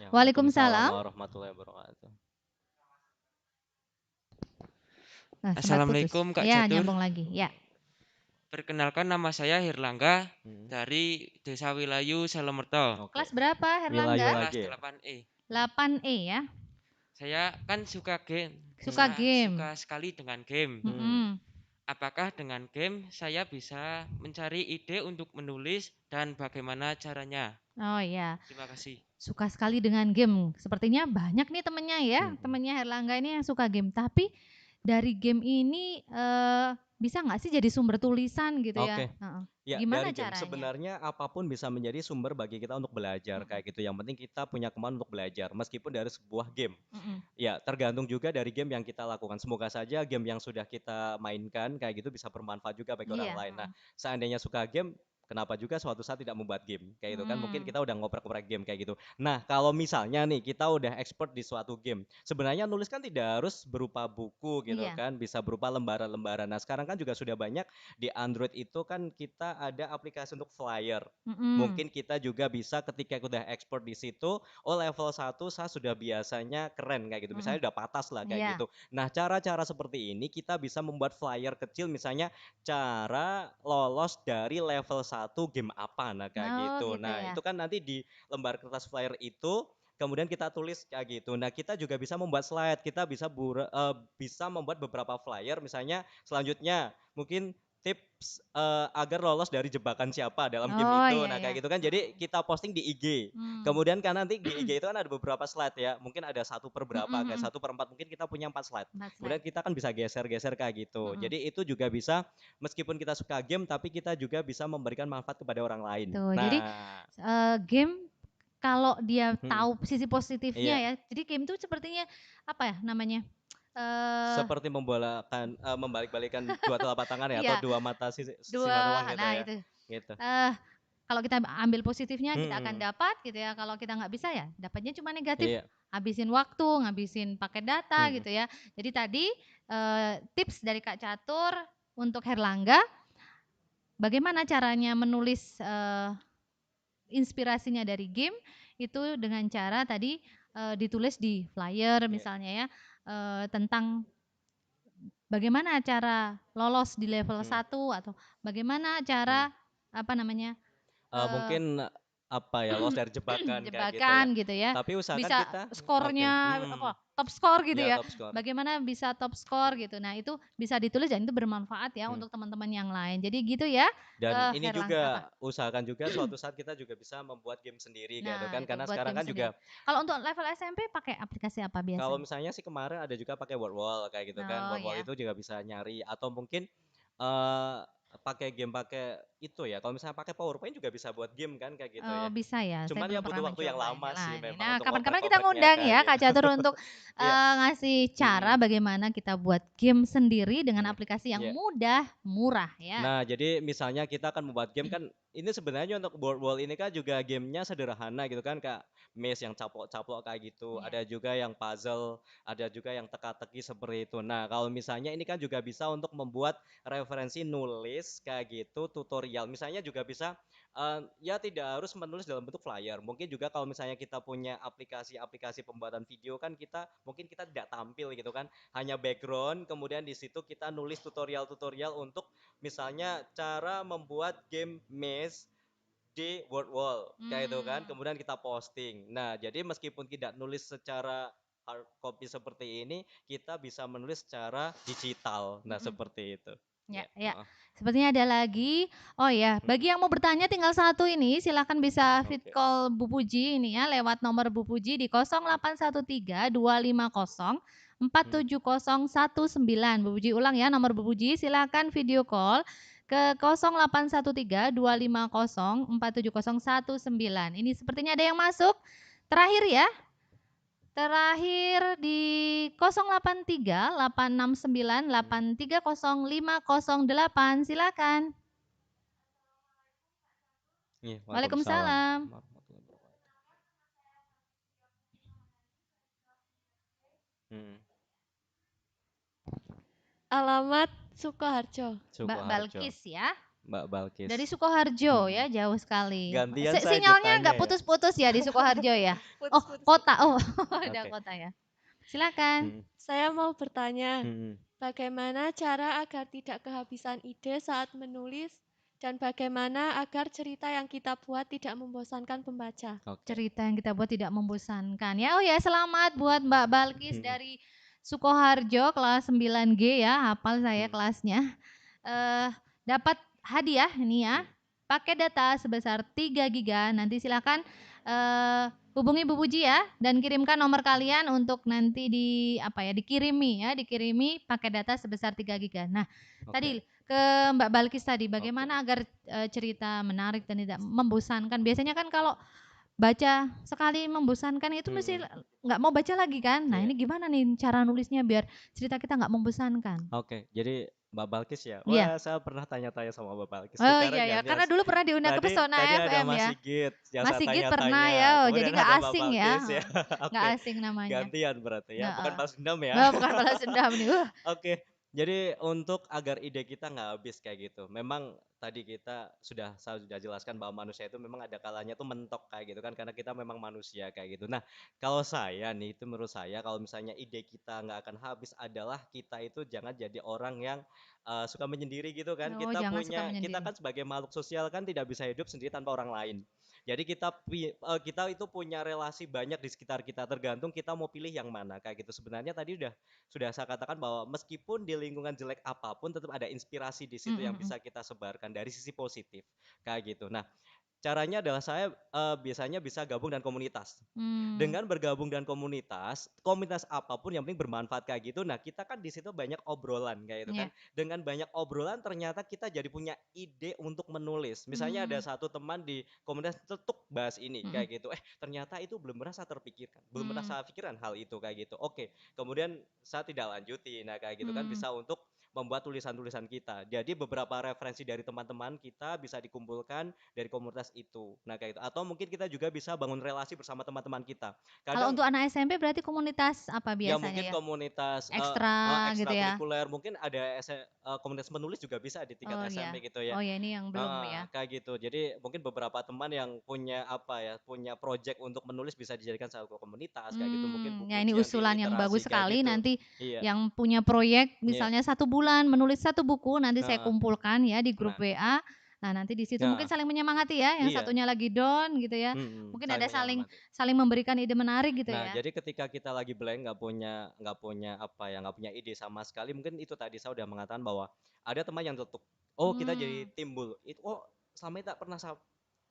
B: Ya,
A: Waalaikumsalam.
B: warahmatullahi wabarakatuh.
A: Nah, sempat putus.
E: Assalamualaikum Kak
A: Ya,
E: Catur.
A: nyambung lagi. Ya.
E: Perkenalkan nama saya Hirlangga
B: Hmm.
E: dari Desa Wilayu Salomerto.
B: Oke.
A: Kelas berapa
B: Wilayu
A: Herlangga?
E: Kelas
B: lagi ya?
E: 8E.
A: 8E ya.
E: Saya kan suka game.
A: Suka
E: Saya
A: game.
E: suka sekali dengan game.
A: Mm-mm.
E: Apakah dengan game saya bisa mencari ide untuk menulis dan bagaimana caranya?
A: Oh iya,
E: Terima kasih.
A: suka sekali dengan game. Sepertinya banyak nih temennya ya, temennya Herlangga ini yang suka game. Tapi dari game ini bisa nggak sih jadi sumber tulisan gitu ya?
B: Oke.
A: Heeh.
B: Ya,
A: Gimana
B: dari game
A: caranya?
B: sebenarnya apapun bisa menjadi sumber bagi kita untuk belajar kayak gitu. Yang penting kita punya kemauan untuk belajar meskipun dari sebuah game.
A: Mm-mm.
B: Ya, tergantung juga dari game yang kita lakukan. Semoga saja game yang sudah kita mainkan kayak gitu bisa bermanfaat juga bagi orang
A: Iya.
B: lain. Nah, seandainya suka game, kenapa juga suatu saat tidak membuat game kayak gitu kan? Mungkin kita udah ngoprek-ngoprek game kayak gitu. Nah, kalau misalnya nih kita udah expert di suatu game, sebenarnya nulis kan tidak harus berupa buku gitu
A: Iya.
B: kan, bisa berupa lembaran-lembaran. Nah, sekarang kan juga sudah banyak di Android itu kan kita ada aplikasi untuk flyer.
A: Mm-mm.
B: Mungkin kita juga bisa ketika udah expert di situ, oh level 1 saya sudah biasanya keren kayak gitu. Misalnya udah patas lah kayak
A: Iya.
B: gitu. Nah, cara-cara seperti ini kita bisa membuat flyer kecil misalnya cara lolos dari level 1 game apa nah kayak
A: Oh,
B: gitu.
A: gitu
B: Nah,
A: ya.
B: itu kan nanti di lembar kertas flyer itu kemudian kita tulis kayak gitu. Nah, kita juga bisa membuat slide. Kita bisa bisa membuat beberapa flyer misalnya selanjutnya mungkin tips agar lolos dari jebakan siapa dalam game
A: Oh,
B: itu.
A: iya,
B: Nah,
A: iya.
B: kayak gitu kan. Jadi kita posting di IG. Kemudian kan nanti di IG itu kan ada beberapa slide ya. Mungkin ada 1/berapa, kayak 1/4. Mungkin kita punya 4 slide. Kemudian kita kan bisa geser-geser kayak gitu. Jadi itu juga bisa meskipun kita suka game tapi kita juga bisa memberikan manfaat kepada orang lain.
A: Tuh,
B: Nah,
A: jadi game kalau dia tahu sisi positifnya
B: Iya.
A: ya. Jadi game itu sepertinya apa ya namanya?
B: Seperti membalik-balikan dua telapak tangan ya, atau
A: Iya.
B: dua mata sinar
A: Dua,
B: uang gitu
A: nah
B: ya.
A: itu.
B: Gitu.
A: Kalau kita ambil positifnya kita akan dapat gitu ya. Kalau kita nggak bisa ya dapatnya cuma negatif.
B: Iya.
A: Habisin waktu, ngabisin paket data gitu ya. Jadi tadi tips dari Kak Catur untuk Herlangga, bagaimana caranya menulis inspirasinya dari game itu dengan cara tadi ditulis di flyer misalnya ya, tentang bagaimana cara lolos di level 1 atau bagaimana cara apa namanya?
B: Mungkin apa ya, lolos dari jebakan kayak gitu ya.
A: Jebakan gitu ya.
B: Tapi usahakan
A: Bisa
B: kita
A: skornya apa? Top score gitu
B: Iya,
A: ya.
B: top score.
A: Bagaimana bisa top score gitu. Nah, itu bisa ditulis dan itu bermanfaat ya untuk teman-teman yang lain. Jadi gitu ya.
B: Dan ini
A: Herlang,
B: juga usahakan juga suatu saat kita juga bisa membuat game sendiri kayak gitu
A: Nah,
B: kan.
A: itu
B: Karena
A: buat
B: sekarang
A: game
B: kan juga
A: sendiri. Kalau untuk level SMP pakai aplikasi apa
B: kalau
A: biasanya?
B: misalnya sih kemarin ada juga pakai Wordwall kayak gitu kan.
A: Oh,
B: Wordwall
A: ya.
B: itu juga bisa nyari atau mungkin pakai game pakai itu ya. Kalau misalnya pakai PowerPoint juga bisa buat game kan kayak gitu
A: Oh,
B: ya.
A: bisa ya. Saya
B: Cuman ya
A: belum
B: butuh
A: pernah
B: waktu yang
A: mencoba
B: lama
A: ini.
B: sih
A: Nah,
B: memang
A: nah
B: untuk
A: kapan-kapan kita
B: ngoprek-ngopreknya
A: ngundang
B: kayak
A: ya Kak
B: gitu.
A: Catur untuk
B: Iya.
A: ngasih cara bagaimana kita buat game sendiri dengan aplikasi yang
B: Iya.
A: mudah, murah ya.
B: Nah, jadi misalnya kita akan membuat game kan ini sebenarnya untuk Wordwall ini kan juga gamenya sederhana gitu kan, Kak. Maze yang caplok-caplok kayak gitu. Ada juga yang puzzle, ada juga yang teka-teki seperti itu. Nah, kalau misalnya ini kan juga bisa untuk membuat referensi nulis kayak gitu, tutorial. Misalnya juga bisa ya tidak harus menulis dalam bentuk flyer. Mungkin juga kalau misalnya kita punya aplikasi-aplikasi pembuatan video kan mungkin kita tidak tampil gitu kan, hanya background, kemudian di situ kita nulis tutorial-tutorial untuk misalnya cara membuat game maze di Wordwall kayak itu kan, kemudian kita posting. Nah, jadi meskipun tidak nulis secara hard copy seperti ini, kita bisa menulis secara digital. Nah, seperti itu.
A: Ya. Sepertinya ada lagi. Oh ya, bagi yang mau bertanya tinggal satu ini, silakan bisa fit call Bu Puji ini ya lewat nomor Bu Puji di 0813 250 47019. Bu Puji ulang ya nomor Bu Puji, silakan video call ke 0813 250 47019. Ini sepertinya ada yang masuk. Terakhir ya. Terakhir di 083 869 830 508. Silakan. Waalaikumsalam.
F: Alamat Sukoharjo.
A: Mbak Balkis ya.
B: Mbak Balkis.
A: Dari Sukoharjo
B: Hmm.
A: ya, jauh sekali.
B: Gantian saya
A: Sinyalnya
B: ditanya
A: nggak
B: ya.
A: putus-putus ya di Sukoharjo ya? Oh,
F: Putus-putus.
A: kota. Oh, ada
B: Oke.
A: kota ya. Silakan.
B: Hmm.
F: Saya mau bertanya,
B: Hmm.
F: bagaimana cara agar tidak kehabisan ide saat menulis dan bagaimana agar cerita yang kita buat tidak membosankan pembaca?
B: Oke.
A: Cerita yang kita buat tidak membosankan ya. Oh ya, selamat buat Mbak Balkis
B: Hmm.
A: dari Sukoharjo kelas 9G ya, hafal saya
B: Hmm.
A: kelasnya. Dapat hadiah ini ya. Pakai data sebesar 3 giga. Nanti silakan hubungi Bu Puji ya dan kirimkan nomor kalian untuk nanti dikirimi pakai data sebesar 3 giga. Nah,
B: Oke.
A: tadi ke Mbak Balkis tadi bagaimana agar cerita menarik dan tidak membosankan. Biasanya kan kalau baca sekali membosankan itu mesti nggak mau baca lagi kan. Nah,
B: Iya.
A: ini gimana nih cara nulisnya biar cerita kita nggak membosankan?
B: Oke, jadi Mbak Balkis ya.
A: Iya.
B: Wah, saya pernah tanya-tanya sama Mbak Balkis.
A: Oh
B: Sekarang
A: iya ya,
B: gantian.
A: karena dulu pernah diundang ke
B: Tadi
A: Pesona
B: tadi ada
A: FM
B: Mas
A: ya.
B: Sigit yang
A: Mas
B: saya
A: Sigit
B: tanya-tanya.
A: pernah ya, oh, jadi
B: Kemudian
A: nggak
B: ada Mbak
A: asing ya.
B: Balkis ya.
A: Nggak
B: Oke.
A: asing namanya.
B: Gantian berarti ya, bukan balas dendam ya.
A: Oh, bukan balas dendam nih.
B: Oke, jadi untuk agar ide kita nggak habis kayak gitu, memang tadi saya sudah jelaskan bahwa manusia itu memang ada kalanya tuh mentok kayak gitu kan, karena kita memang manusia kayak gitu. Nah, kalau saya nih, itu menurut saya kalau misalnya ide kita nggak akan habis adalah kita itu jangan jadi orang yang suka menyendiri gitu kan.
A: Oh, jangan suka
B: Kita
A: menyendiri.
B: kan sebagai makhluk sosial kan tidak bisa hidup sendiri tanpa orang lain. Jadi kita itu punya relasi banyak di sekitar kita, tergantung kita mau pilih yang mana kayak gitu. Sebenarnya tadi sudah saya katakan bahwa meskipun di lingkungan jelek apapun tetap ada inspirasi di situ yang bisa kita sebarkan dari sisi positif kayak gitu. Nah, caranya adalah saya biasanya bisa gabung dengan komunitas. Dengan bergabung dengan komunitas apapun yang penting bermanfaat kayak gitu. Nah, kita kan di situ banyak obrolan kayak gitu kan. Dengan banyak obrolan ternyata kita jadi punya ide untuk menulis. Misalnya ada satu teman di komunitas tetuk bahas ini kayak gitu. Ternyata itu belum pernah saya terpikirkan. Belum pernah saya pikirkan hal itu kayak gitu. Oke, kemudian saya tidak lanjuti. Nah, kayak gitu kan bisa untuk membuat tulisan-tulisan kita. Jadi beberapa referensi dari teman-teman kita bisa dikumpulkan dari komunitas itu. Nah, kayak gitu. Atau mungkin kita juga bisa bangun relasi bersama teman-teman kita.
A: Kalau untuk anak SMP berarti komunitas apa
B: Ya
A: biasanya
B: mungkin
A: ya?
B: komunitas
A: Ekstra gitu ya.
B: ekstrakurikuler, mungkin ada komunitas menulis juga bisa di tingkat SMP gitu ya.
A: Oh ya, ini yang belum ya.
B: Kayak gitu. Jadi mungkin beberapa teman yang punya punya project untuk menulis bisa dijadikan satu komunitas kayak gitu. Mungkin Bu
A: Ya
B: Puji
A: ini
B: yang di
A: usulan yang
B: literasi
A: bagus
B: kayak
A: sekali
B: gitu.
A: nanti
B: Iya.
A: yang punya proyek misalnya 1 bulan menulis 1 buku nanti saya
B: Heeh.
A: kumpulkan ya di grup
B: Nah.
A: WA. Nah, nanti di situ
B: Nah.
A: mungkin saling menyemangati ya, yang
B: Iya.
A: satunya lagi down gitu ya. Mungkin ada saling memberikan ide menarik gitu
B: Nah,
A: ya.
B: jadi ketika kita lagi blank nggak punya ide sama sekali, mungkin itu tadi saya udah mengatakan bahwa ada teman yang celetuk. Oh, kita jadi timbul. Selama ini tak pernah saya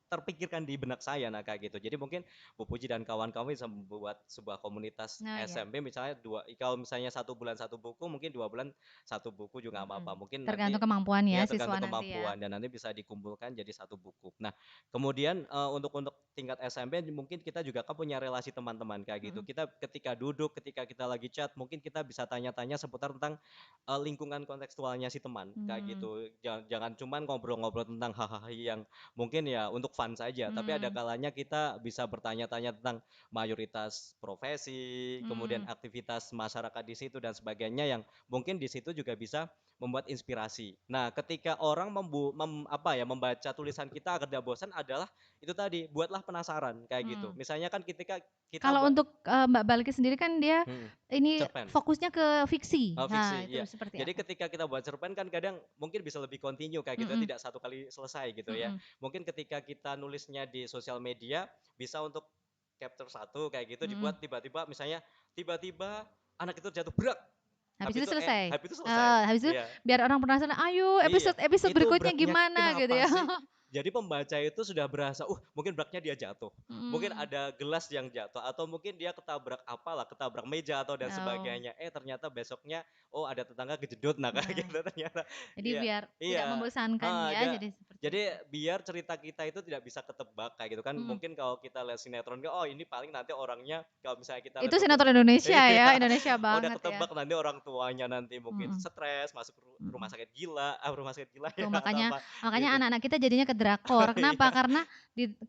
B: terpikirkan di benak saya nah kayak gitu. Jadi mungkin Bu Puji dan kawan-kawan bisa membuat sebuah komunitas SMP misalnya kalau misalnya 1 bulan 1 buku, mungkin 2 bulan 1 buku juga nggak apa-apa. Mungkin
A: Tergantung
B: nanti
A: kemampuan ya siswa
B: tergantung
A: nanti ya.
B: kemampuan dan nanti bisa dikumpulkan jadi 1 buku. Nah, kemudian untuk tingkat SMP mungkin kita juga kan punya relasi teman-teman kayak gitu. Kita ketika duduk, ketika kita lagi chat, mungkin kita bisa tanya-tanya seputar tentang lingkungan kontekstualnya si teman kayak gitu. Jangan cuman ngobrol-ngobrol tentang hahaha yang mungkin ya untuk fun saja, tapi ada kalanya kita bisa bertanya-tanya tentang mayoritas profesi, kemudian aktivitas masyarakat di situ dan sebagainya yang mungkin di situ juga bisa membuat inspirasi. Nah, ketika orang membaca tulisan kita agar tidak bosan adalah itu tadi, buatlah penasaran kayak gitu. Misalnya kan ketika kita
A: Kalau untuk Mbak Balkis sendiri kan dia ini
B: cerpen.
A: fokusnya ke fiksi.
B: Fiksi,
A: Nah, itu
B: iya.
A: seperti
B: Jadi
A: apa?
B: ketika kita buat cerpen kan kadang mungkin bisa lebih continue kayak gitu, tidak satu kali selesai gitu ya. Mungkin ketika kita nulisnya di sosial media bisa untuk capture satu kayak gitu dibuat tiba-tiba anak itu jatuh berak.
A: Habis itu selesai.
B: Habis itu selesai.
A: Habis itu
B: Iya.
A: biar orang penasaran, ayo episode
B: Itu
A: berikutnya
B: beraknya
A: gimana gitu
B: kenapa
A: ya.
B: sih? Jadi pembaca itu sudah berasa, mungkin beraknya dia jatuh. Mungkin ada gelas yang jatuh atau mungkin dia ketabrak meja atau dan sebagainya. Ternyata besoknya ada tetangga kejedot kayak gitu ternyata.
A: Jadi biar tidak membosankan ya.
B: Jadi biar cerita kita itu tidak bisa ketebak kayak gitu kan. Mungkin kalau kita lihat sinetron ini paling nanti orangnya kalau misalnya kita
A: itu sinetron Indonesia ya, Indonesia banget
B: udah ketebak nanti orang tuanya nanti mungkin stres masuk rumah sakit gila ya.
A: Makanya
B: gitu.
A: anak-anak kita jadinya ke drakor. Kenapa? Karena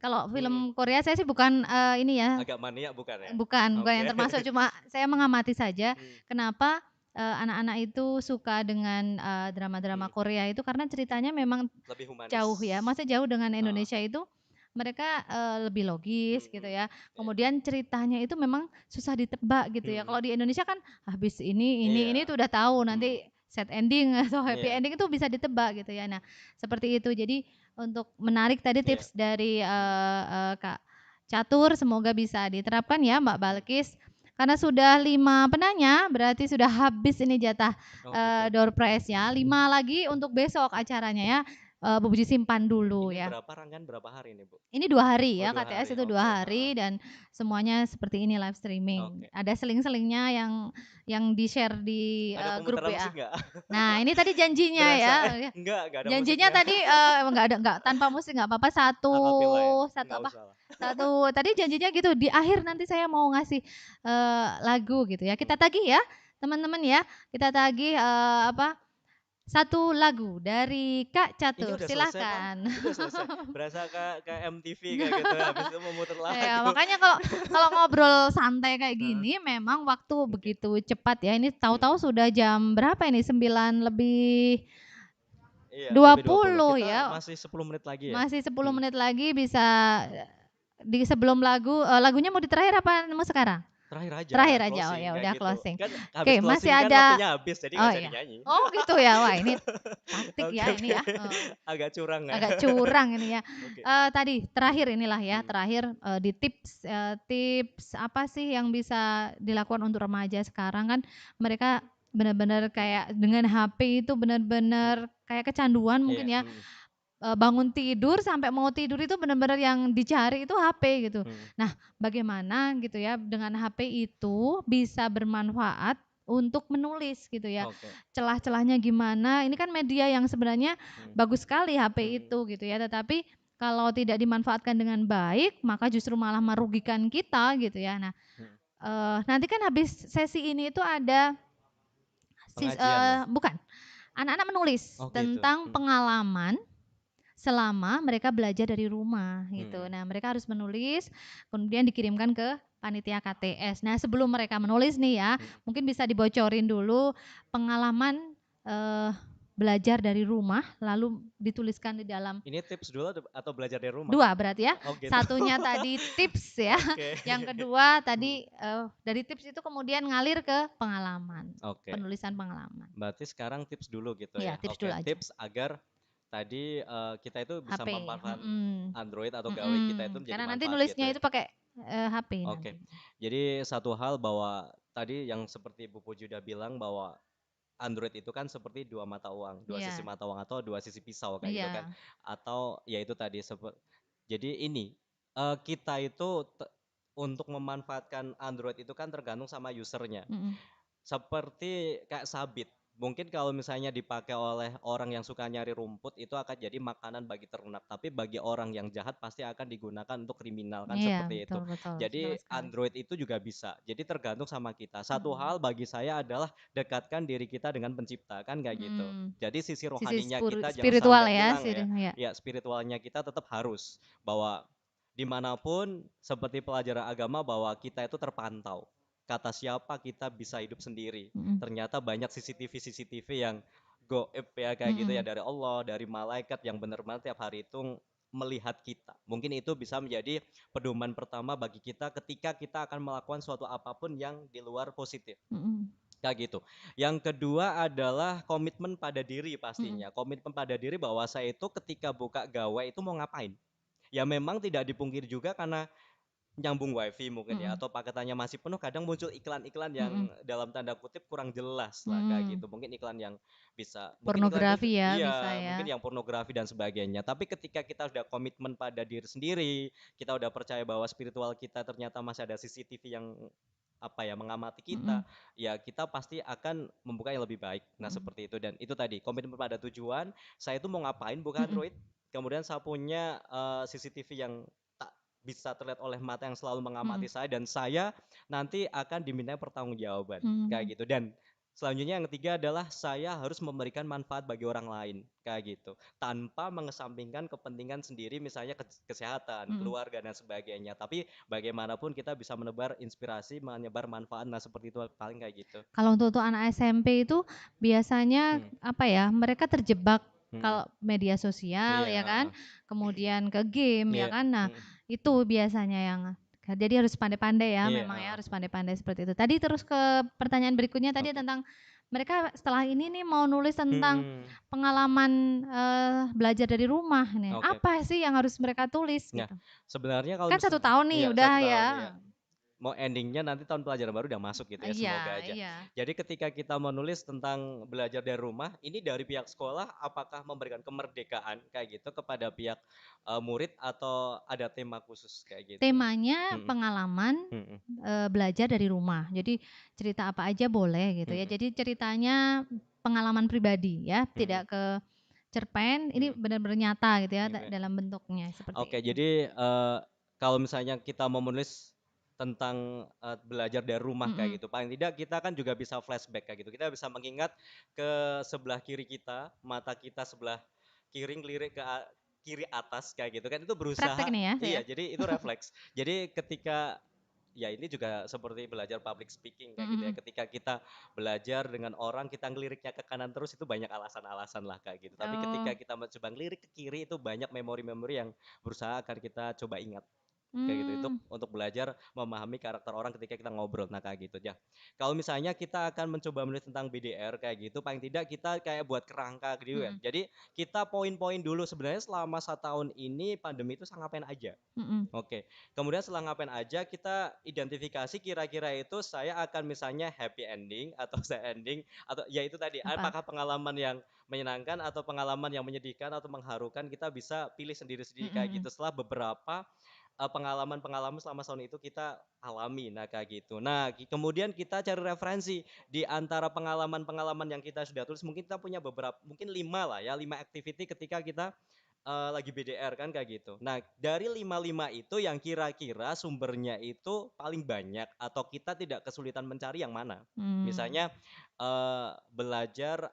A: kalau film Korea saya sih bukan ini ya.
B: Agak mania bukan ya?
A: Bukan yang termasuk, cuma saya mengamati saja. Kenapa anak-anak itu suka dengan drama-drama Korea itu karena ceritanya memang
B: Lebih humanis.
A: jauh ya, maksudnya jauh dengan
B: Ah.
A: Indonesia itu mereka lebih logis gitu ya.
B: Iya.
A: Kemudian ceritanya itu memang susah ditebak gitu ya.
B: Hmm.
A: Kalau di Indonesia kan habis ini
B: Iya.
A: itu udah tahu nanti sad ending atau happy
B: Iya.
A: ending itu bisa ditebak gitu ya. Nah, seperti itu. Jadi untuk menarik tadi
B: Iya.
A: tips dari Kak Catur, semoga bisa diterapkan ya Mbak Balkis. Karena sudah 5 penanya, berarti sudah habis ini jatah
B: Oh, gitu.
A: door prize-nya. 5 lagi untuk besok acaranya ya. Bu Puji simpan dulu
B: Ini
A: ya.
B: berapa rangkaian berapa hari nih, Bu?
A: Ini 2 hari
B: Oh,
A: ya,
B: 2
A: KTS
B: hari.
A: itu 2
B: Oke,
A: hari dan semuanya seperti ini live streaming.
B: Oke.
A: Ada seling-selingnya yang di-share di
B: Ada
A: grup
B: pemutaran
A: WA.
B: musik nggak?
A: Nah, ini tadi janjinya ya.
B: Berasa enggak ada
A: Janjinya
B: musiknya.
A: tadi enggak tanpa musik enggak apa-apa.
B: Akapela ya?
A: Satu
B: Nggak
A: apa?
B: usah lah.
A: Satu tadi janjinya gitu di akhir nanti saya mau ngasih lagu gitu ya. Kita tagih ya, teman-teman ya. Kita tagih satu lagu dari Kak
B: Ini
A: Catur.
B: udah selesai, Bang.
A: Silakan.
B: Udah selesai. Berasa kayak MTV kayak gitu habis itu memutar lagu.
A: Ya, makanya kalau ngobrol santai kayak gini memang waktu begitu cepat ya. Ini tahu-tahu sudah jam berapa ini? 9 lebih
B: Iya,
A: 20
B: Kita
A: ya.
B: masih 10 menit lagi ya.
A: Masih 10 menit lagi bisa di sebelum lagunya mau di terakhir apa mau sekarang?
B: Terakhir aja.
A: Terakhir aja. Oh
B: closing,
A: ya
B: kayak
A: udah
B: gitu.
A: closing.
B: Kan habis
A: Oke,
B: closing
A: masih
B: kan
A: ada.
B: waktunya habis jadi nggak jadi nyanyi.
A: Oh gitu ya. Wah, ini taktik
B: Oke,
A: ya ini ya.
B: Agak curang ya.
A: Agak curang ini ya.
B: Oke.
A: Tadi terakhir inilah ya, terakhir di tips apa sih yang bisa dilakukan untuk remaja sekarang kan mereka benar-benar kayak dengan HP itu benar-benar kayak kecanduan mungkin ya. Bangun tidur sampai mau tidur itu benar-benar yang dicari itu HP gitu. Nah, bagaimana gitu ya dengan HP itu bisa bermanfaat untuk menulis gitu ya.
B: Oke.
A: Celah-celahnya gimana? Ini kan media yang sebenarnya bagus sekali HP itu gitu ya. Tetapi kalau tidak dimanfaatkan dengan baik, maka justru malah merugikan kita gitu ya. Nah, nanti kan habis sesi ini itu ada
B: Pengajian ya?
A: bukan. Anak-anak menulis
B: Oh, gitu.
A: tentang pengalaman selama mereka belajar dari rumah gitu. Nah, mereka harus menulis kemudian dikirimkan ke panitia KTS. Nah, sebelum mereka menulis nih ya, mungkin bisa dibocorin dulu pengalaman belajar dari rumah lalu dituliskan di dalam.
B: Ini tips dulu atau belajar dari rumah?
A: 2 berarti ya.
B: Oh, gitu.
A: Satunya tadi tips ya.
B: Oke.
A: Yang kedua tadi dari tips itu kemudian ngalir ke pengalaman.
B: Oke.
A: Penulisan pengalaman.
B: Berarti sekarang tips dulu gitu
A: Iya,
B: ya.
A: tips
B: Oke,
A: dulu aja.
B: tips agar tadi kita itu bisa
A: HP.
B: memanfaatkan Android atau gawe kita itu menjadi
A: Karena nanti
B: manfaat
A: nulisnya
B: gitu ya.
A: itu pakai HP
B: Oke.
A: nanti.
B: Jadi satu hal bahwa tadi yang seperti Bu Puji udah bilang bahwa Android itu kan seperti 2 mata uang, 2 sisi mata uang atau 2 sisi pisau kayak gitu kan. Atau ya itu tadi jadi ini kita itu untuk memanfaatkan Android itu kan tergantung sama usernya. Seperti kayak sabit. Mungkin kalau misalnya dipakai oleh orang yang suka nyari rumput itu akan jadi makanan bagi ternak, tapi bagi orang yang jahat pasti akan digunakan untuk kriminal kan seperti itu.
A: Betul,
B: Jadi Android itu juga bisa. Jadi tergantung sama kita. Satu hal bagi saya adalah dekatkan diri kita dengan pencipta kan kayak gitu. Jadi sisi rohaninya kita jangan
A: spiritual
B: sampai
A: ya,
B: hilang ya. Ya, spiritualnya kita tetap harus bahwa dimanapun seperti pelajaran agama bahwa kita itu terpantau. Kata siapa kita bisa hidup sendiri. Ternyata banyak CCTV yang goib ya kayak gitu ya dari Allah, dari malaikat yang benar-benar tiap hari itu melihat kita. Mungkin itu bisa menjadi pedoman pertama bagi kita ketika kita akan melakukan suatu apapun yang di luar positif. Kayak gitu. Yang kedua adalah komitmen pada diri pastinya. Komitmen pada diri bahwa saya itu ketika buka gawai itu mau ngapain. Ya memang tidak dipungkiri juga karena nyambung wifi mungkin ya atau paketannya masih penuh kadang muncul iklan-iklan yang dalam tanda kutip kurang jelas lah kayak gitu, mungkin iklan yang bisa
A: pornografi ya
B: iya,
A: bisa ya
B: mungkin yang pornografi dan sebagainya. Tapi ketika kita udah komitmen pada diri sendiri, kita udah percaya bahwa spiritual kita ternyata masih ada CCTV yang mengamati kita, ya kita pasti akan membuka yang lebih baik. Nah seperti itu, dan itu tadi komitmen pada tujuan. Saya itu mau ngapain buka Android, kemudian saya punya CCTV yang bisa terlihat oleh mata yang selalu mengamati saya, dan saya nanti akan diminta pertanggungjawaban kayak gitu. Dan Selanjutnya yang ketiga adalah saya harus memberikan manfaat bagi orang lain, kayak gitu. Tanpa mengesampingkan kepentingan sendiri misalnya kesehatan,
A: Mm-mm.
B: keluarga dan sebagainya. Tapi bagaimanapun kita bisa menebar inspirasi, menyebar manfaat. Nah, seperti itu paling kayak gitu.
A: Kalau untuk anak SMP itu biasanya apa ya? Mereka terjebak kalau media sosial ya kan, kemudian ke game ya
B: Iya.
A: kan. Nah, itu biasanya yang jadi harus pandai-pandai ya,
B: Iya,
A: memang ya harus pandai-pandai seperti itu. Tadi terus ke pertanyaan berikutnya tadi
B: Oke.
A: tentang mereka setelah ini nih mau nulis tentang pengalaman belajar dari rumah nih.
B: Oke.
A: Apa sih yang harus mereka tulis
B: Nah,
A: gitu?
B: sebenarnya kalau
A: Kan 1
B: misalnya
A: tahun nih
B: iya,
A: udah
B: 1
A: ya.
B: tahun, iya. Mau endingnya nanti tahun pelajaran baru udah masuk gitu ya, semoga
A: Iya,
B: aja.
A: iya.
B: Jadi ketika kita menulis tentang belajar dari rumah, ini dari pihak sekolah apakah memberikan kemerdekaan kayak gitu kepada pihak murid atau ada tema khusus kayak gitu?
A: Temanya pengalaman belajar dari rumah. Jadi cerita apa aja boleh gitu ya. Jadi ceritanya pengalaman pribadi ya, tidak ke cerpen. Ini benar-benar nyata gitu ya dalam bentuknya seperti
B: Oke,
A: itu.
B: jadi kalau misalnya kita mau menulis tentang belajar dari rumah kayak gitu, paling tidak kita kan juga bisa flashback kayak gitu. Kita bisa mengingat ke sebelah kiri kita, mata kita sebelah kiri ngelirik ke kiri atas kayak gitu kan, itu
A: Praktek
B: berusaha.
A: nih ya saya.
B: Iya, jadi itu refleks. Jadi ketika ya ini juga seperti belajar public speaking kayak gitu ya. Ketika kita belajar dengan orang, kita ngeliriknya ke kanan terus itu banyak alasan-alasan lah kayak gitu. Tapi ketika kita mencoba ngelirik ke kiri itu banyak memori-memori yang berusaha akan kita coba ingat. Kayak gitu, itu untuk belajar memahami karakter orang ketika kita ngobrol. Nah kayak gitu ya. Kalau misalnya kita akan mencoba menulis tentang BDR kayak gitu, paling tidak kita kayak buat kerangka gitu kan. Jadi kita poin-poin dulu sebenarnya selama 1 tahun ini pandemi itu ngapain aja. Oke, kemudian setelah ngapain aja kita identifikasi kira-kira itu saya akan misalnya happy ending atau sad ending atau ya itu tadi apakah pengalaman yang menyenangkan atau pengalaman yang menyedihkan atau mengharukan, kita bisa pilih sendiri-sendiri kayak gitu setelah beberapa pengalaman-pengalaman selama tahun itu kita alami. Nah kayak gitu. Nah kemudian kita cari referensi di antara pengalaman-pengalaman yang kita sudah tulis, mungkin kita punya beberapa, mungkin 5 lah ya, 5 activity ketika kita lagi BDR kan kayak gitu. Nah dari 5 itu yang kira-kira sumbernya itu paling banyak atau kita tidak kesulitan mencari yang mana. Misalnya belajar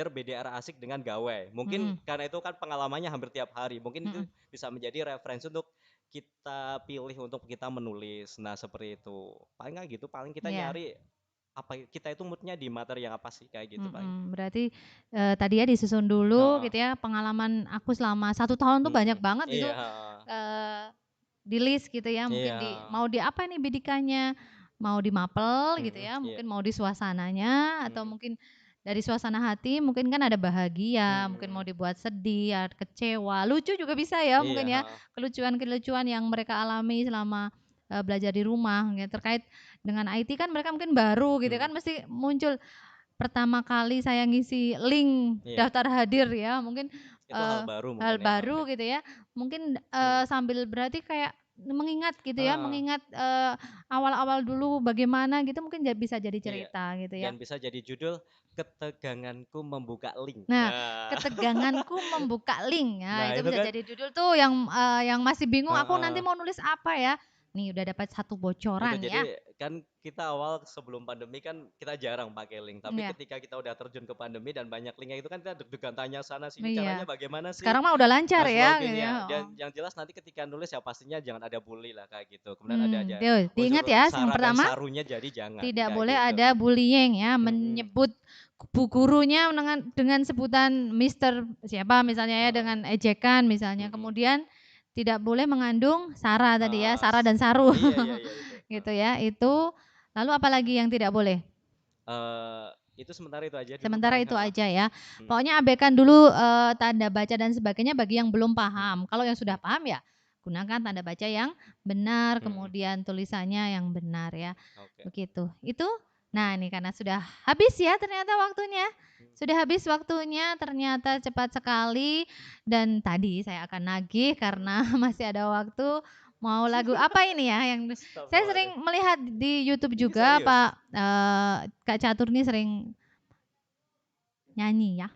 B: BDR asik dengan gawai. Mungkin karena itu kan pengalamannya hampir tiap hari. Mungkin itu bisa menjadi referensi untuk kita pilih untuk kita menulis. Nah seperti itu. Paling nggak gitu. Paling kita nyari apa kita itu moodnya di materi yang apa sih kayak gitu paling.
A: Berarti tadi ya disusun dulu gitu ya, pengalaman aku selama 1 tahun tuh banyak banget gitu di list gitu ya, mungkin mau di apa nih bidikannya, mau di mapel gitu ya, mungkin mau di suasananya atau mungkin dari suasana hati mungkin kan ada bahagia, mungkin mau dibuat sedih, ya kecewa, lucu juga bisa ya mungkin ya, kelucuan-kelucuan yang mereka alami selama belajar di rumah ya, terkait dengan IT kan mereka mungkin baru gitu kan, mesti muncul pertama kali saya ngisi link daftar hadir ya, mungkin
B: itu hal baru
A: hal
B: mungkin
A: baru gitu ya, mungkin sambil berarti kayak mengingat gitu ya, mengingat awal-awal dulu bagaimana gitu, mungkin bisa jadi cerita gitu ya.
B: Dan bisa jadi judul keteganganku membuka link.
A: Nah, keteganganku membuka link ya,
B: Nah,
A: itu
B: itu
A: bisa
B: kan
A: jadi judul tuh yang masih bingung aku nanti mau nulis apa ya. Nih udah dapat 1
B: gitu.
A: bocoran ya.
B: Jadi kan kita awal sebelum pandemi kan kita jarang pakai link, tapi ketika kita udah terjun ke pandemi dan banyak linknya itu kan kita deg-degan tanya sana sini caranya bagaimana sih.
A: Sekarang mah udah lancar ya gitu ya.
B: Dan yang jelas nanti ketika nulis ya pastinya jangan ada bully lah kayak gitu. Kemudian ada aja
A: diingat ya yang
B: sara dan
A: pertama
B: sarunya jadi jangan.
A: tidak
B: kayak
A: boleh
B: gitu.
A: ada bullying ya, menyebut bu gurunya dengan sebutan Mister siapa misalnya ya, dengan ejekan misalnya. Kemudian tidak boleh mengandung sara tadi ya, sara dan saru.
B: Iya,
A: gitu ya, itu. Lalu apalagi yang tidak boleh?
B: Itu sementara itu aja dulu.
A: Sementara itu aja ya. Pokoknya abaikan dulu tanda baca dan sebagainya bagi yang belum paham. Kalau yang sudah paham ya gunakan tanda baca yang benar, kemudian tulisannya yang benar ya. Begitu. Itu. Nah, ini karena sudah habis ya ternyata waktunya. Sudah habis waktunya, ternyata cepat sekali. Dan tadi saya akan nagih karena masih ada waktu. Mau lagu apa ini ya yang saya sering melihat di YouTube juga Pak Kak Catur nih sering nyanyi ya.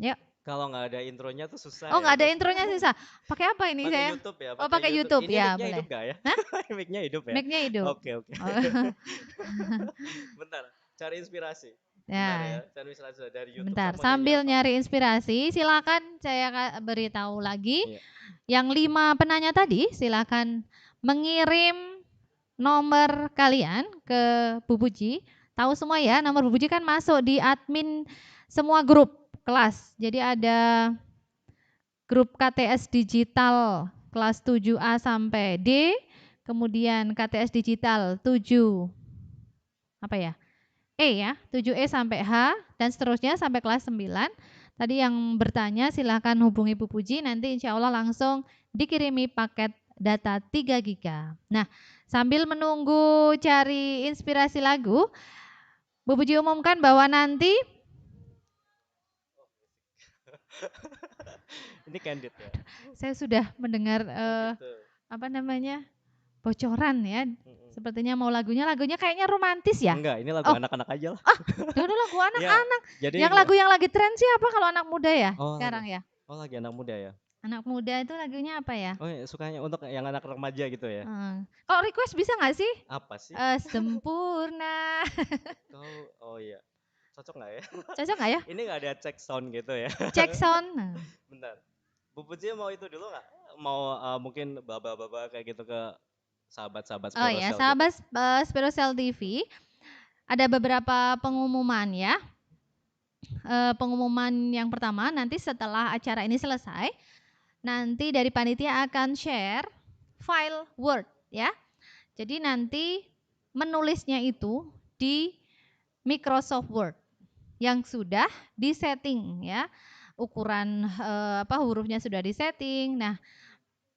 A: Yuk.
B: Kalau nggak ada intronya tuh susah.
A: Oh, nggak ada intronya susah. Pakai apa ini
B: pakai
A: saya?
B: YouTube ya.
A: Oh, pakai YouTube
B: ini
A: ya,
B: mic-nya
A: boleh.
B: hidup gak ya?
A: Hah?
B: Mic-nya hidup ya.
A: Mic-nya hidup.
B: Oke. Bentar. Cari inspirasi. Benar ya,
A: Ya,
B: cari inspirasi dari YouTube
A: bentar.
B: sama nyanyi
A: Sambil
B: apa?
A: nyari inspirasi, silakan saya beritahu lagi.
B: Iya.
A: Yang 5 penanya tadi, silakan mengirim nomor kalian ke Bu Puji. Tahu semua ya, nomor Bu Puji kan masuk di admin semua grup kelas. Jadi ada grup KTS Digital kelas 7A sampai D, kemudian KTS Digital 7 apa ya? Ya, 7E sampai H dan seterusnya sampai kelas 9. Tadi yang bertanya silahkan hubungi Bu Puji, nanti insya Allah langsung dikirimi paket data 3 giga. Nah, sambil menunggu cari inspirasi lagu, Bu Puji umumkan bahwa nanti
B: Ini candid ya.
A: saya sudah mendengar
B: Gitu.
A: apa namanya bocoran ya.
B: Mm-mm.
A: Sepertinya mau lagunya kayaknya romantis ya.
B: Enggak, ini lagu
A: Oh,
B: anak-anak aja lah.
A: dulu lagu
B: Iya,
A: anak-anak.
B: jadi
A: Yang lagu yang lagi tren siapa kalau anak muda ya
B: oh lagi,
A: sekarang ya?
B: lagi anak muda ya.
A: Anak muda itu lagunya apa ya?
B: Oh ya, sukanya untuk yang anak remaja gitu ya.
A: Kalau request bisa nggak sih?
B: Apa sih?
A: Sempurna.
B: Kau, oh iya. Cocok nggak ya?
A: Cocok nggak ya?
B: Ini nggak ada check sound gitu ya.
A: Cek sound.
B: Bentar. Bu Puji mau itu dulu nggak? Mau mungkin baba-baba kayak gitu ke sahabat-sahabat
A: Oh ya,
B: Spirosel gitu.
A: sahabat Spirosel TV, ada beberapa pengumuman ya. Pengumuman yang pertama nanti setelah acara ini selesai, nanti dari panitia akan share file Word ya. Jadi nanti menulisnya itu di Microsoft Word yang sudah disetting ya. Ukuran hurufnya sudah disetting. Nah,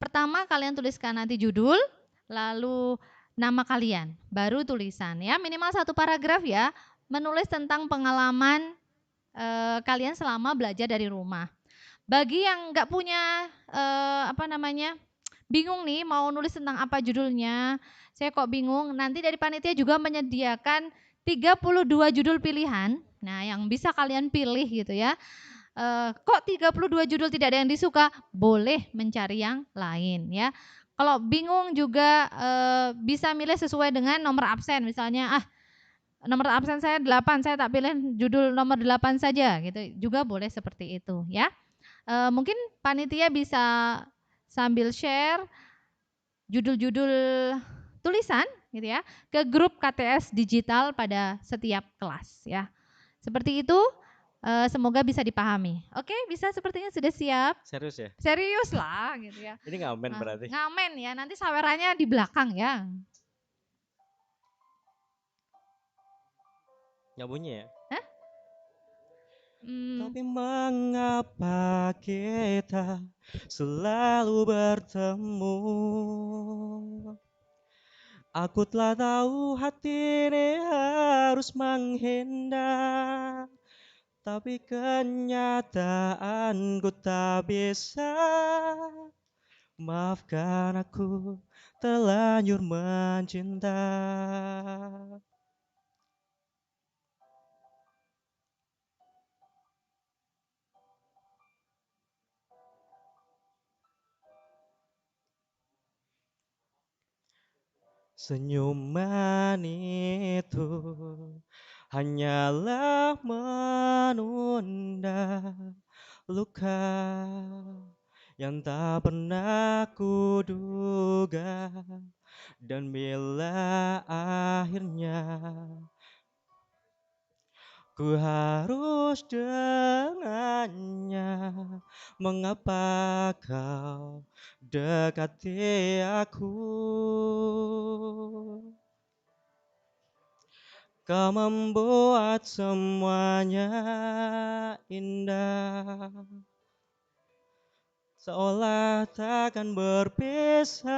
A: pertama kalian tuliskan nanti judul, lalu nama kalian, baru tulisan ya, minimal 1 paragraf ya, menulis tentang pengalaman kalian selama belajar dari rumah. Bagi yang nggak punya bingung nih mau nulis tentang apa judulnya, saya kok bingung, nanti dari panitia juga menyediakan 32 judul pilihan. Nah, yang bisa kalian pilih gitu ya. Kok 32 judul tidak ada yang disuka? Boleh mencari yang lain ya. Kalau bingung juga bisa milih sesuai dengan nomor absen. Misalnya nomor absen saya 8, saya tak pilih judul nomor 8 saja gitu. Juga boleh seperti itu ya. Mungkin panitia bisa sambil share judul-judul tulisan gitu ya ke grup KTS digital pada setiap kelas ya. Seperti itu, semoga bisa dipahami. Oke, bisa sepertinya sudah siap.
B: Serius ya?
A: Serius lah gitu ya.
B: Ini ngamen berarti.
A: Ngamen ya, nanti sawerannya di belakang ya.
B: Nggak bunyi ya?
A: Hah?
B: Tapi mengapa kita selalu bertemu? Aku telah tahu hati ini harus menghindar, tapi kenyataanku tak bisa. Maafkan aku terlanjur mencinta. Senyuman itu hanyalah menunda luka yang tak pernah kuduga, dan bila akhirnya ku harus dengannya, mengapa kau dekati aku? Kau membuat semuanya indah, seolah takkan berpisah.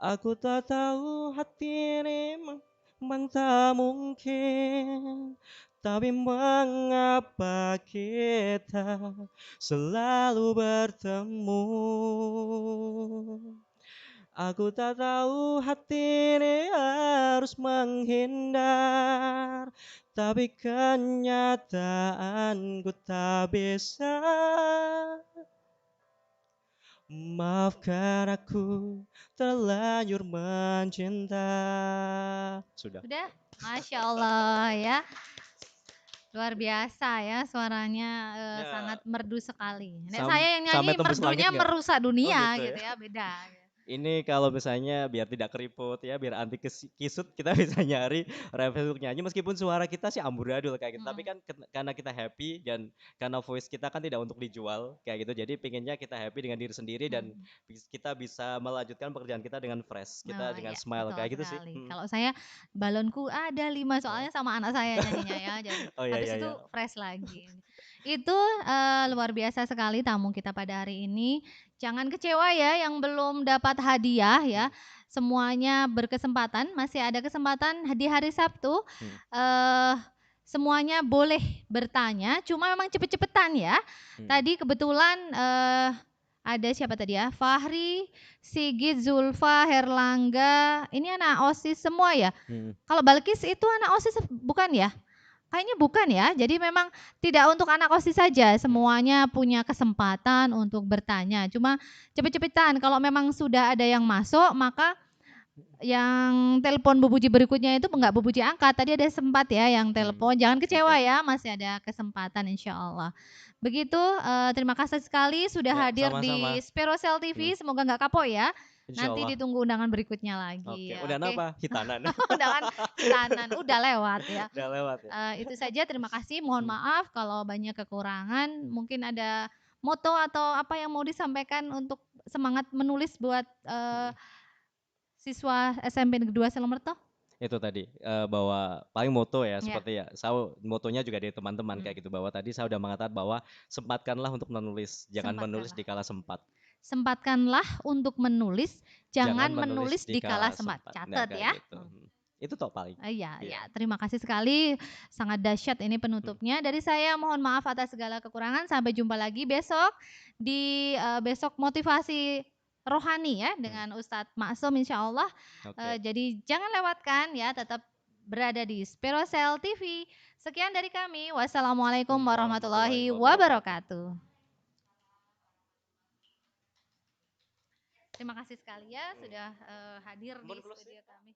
B: Aku tak tahu hati ini memang tak mungkin, tapi mengapa kita selalu bertemu? Aku tak tahu hati ini harus menghindar, tapi kenyataanku tak bisa Maafkan aku terlanjur mencinta. Sudah.
A: Sudah? Masya Allah ya. Luar biasa ya suaranya
B: Ya,
A: sangat merdu sekali. Nek
B: sam
A: saya yang
B: sampai
A: nyanyi
B: tembus langit
A: merdunya
B: nggak?
A: merusak
B: Oh
A: dunia
B: gitu ya.
A: gitu ya, beda.
B: Ini kalau misalnya biar tidak keriput ya, biar anti kisut kita bisa nyari referensi untuk nyanyi meskipun suara kita sih amburadul kayak gitu. Tapi
A: Mm-mm.
B: kan karena kita happy dan karena voice kita kan tidak untuk dijual kayak gitu. Jadi pinginnya kita happy dengan diri sendiri dan
A: Mm.
B: kita bisa melanjutkan pekerjaan kita dengan fresh. Kita
A: Oh
B: dengan
A: iya,
B: smile
A: betul
B: kayak gitu sih.
A: sekali. Kalau saya balonku ada 5
B: Oh.
A: soalnya sama anak saya nyanyinya ya. Jadi
B: Oh iya
A: habis
B: iya
A: itu
B: iya.
A: fresh lagi. Itu luar biasa sekali tamu kita pada hari ini. Jangan kecewa ya yang belum dapat hadiah ya. Semuanya berkesempatan, masih ada kesempatan di hari Sabtu.
B: Hmm.
A: Semuanya boleh bertanya, cuma memang cepet-cepetan ya. Tadi kebetulan ada siapa tadi ya? Fahri, Sigit, Zulfa, Herlangga. Ini anak OSIS semua ya? Kalau Balkis itu anak OSIS bukan ya? Kayaknya bukan ya. Jadi memang tidak untuk anak OSIS saja. Semuanya punya kesempatan untuk bertanya. Cuma cepet-cepetan. Kalau memang sudah ada yang masuk, maka yang telepon Bu Puji berikutnya itu enggak Bu Puji angkat. Tadi ada sempat ya yang telepon. Jangan kecewa ya, masih ada kesempatan insya Allah. Begitu, terima kasih sekali sudah
B: Ya,
A: hadir
B: sama-sama.
A: di Sperosel TV. Semoga enggak kapok ya.
B: Insya
A: Nanti
B: Allah.
A: ditunggu undangan berikutnya lagi.
B: Oke, undangan apa? Hitanan.
A: Undangan hitanan, udah lewat ya.
B: Udah lewat ya.
A: Itu saja, terima kasih. Mohon maaf kalau banyak kekurangan. Mungkin ada moto atau apa yang mau disampaikan untuk semangat menulis buat siswa SMP Negeri 2 Selamerto?
B: Itu tadi bahwa paling moto ya
A: Ya.
B: seperti ya saya motonya juga dari teman-teman kayak gitu bahwa tadi saya udah mengatakan bahwa sempatkanlah untuk menulis, jangan menulis di kala sempat.
A: Sempatkanlah untuk menulis, jangan menulis di kala sempat.
B: Nah,
A: Catat
B: kayak
A: ya.
B: gitu. Itu toh paling.
A: Iya,
B: Iya.
A: ya. Terima kasih sekali. Sangat dahsyat ini penutupnya. Dari saya mohon maaf atas segala kekurangan. Sampai jumpa lagi besok di besok motivasi rohani ya dengan Ustadz Maksum insya Allah. Jadi jangan lewatkan ya, tetap berada di Sperosel TV. Sekian dari kami. Wassalamualaikum warahmatullahi wabarakatuh. Terima kasih sekali ya sudah hadir di studio kami.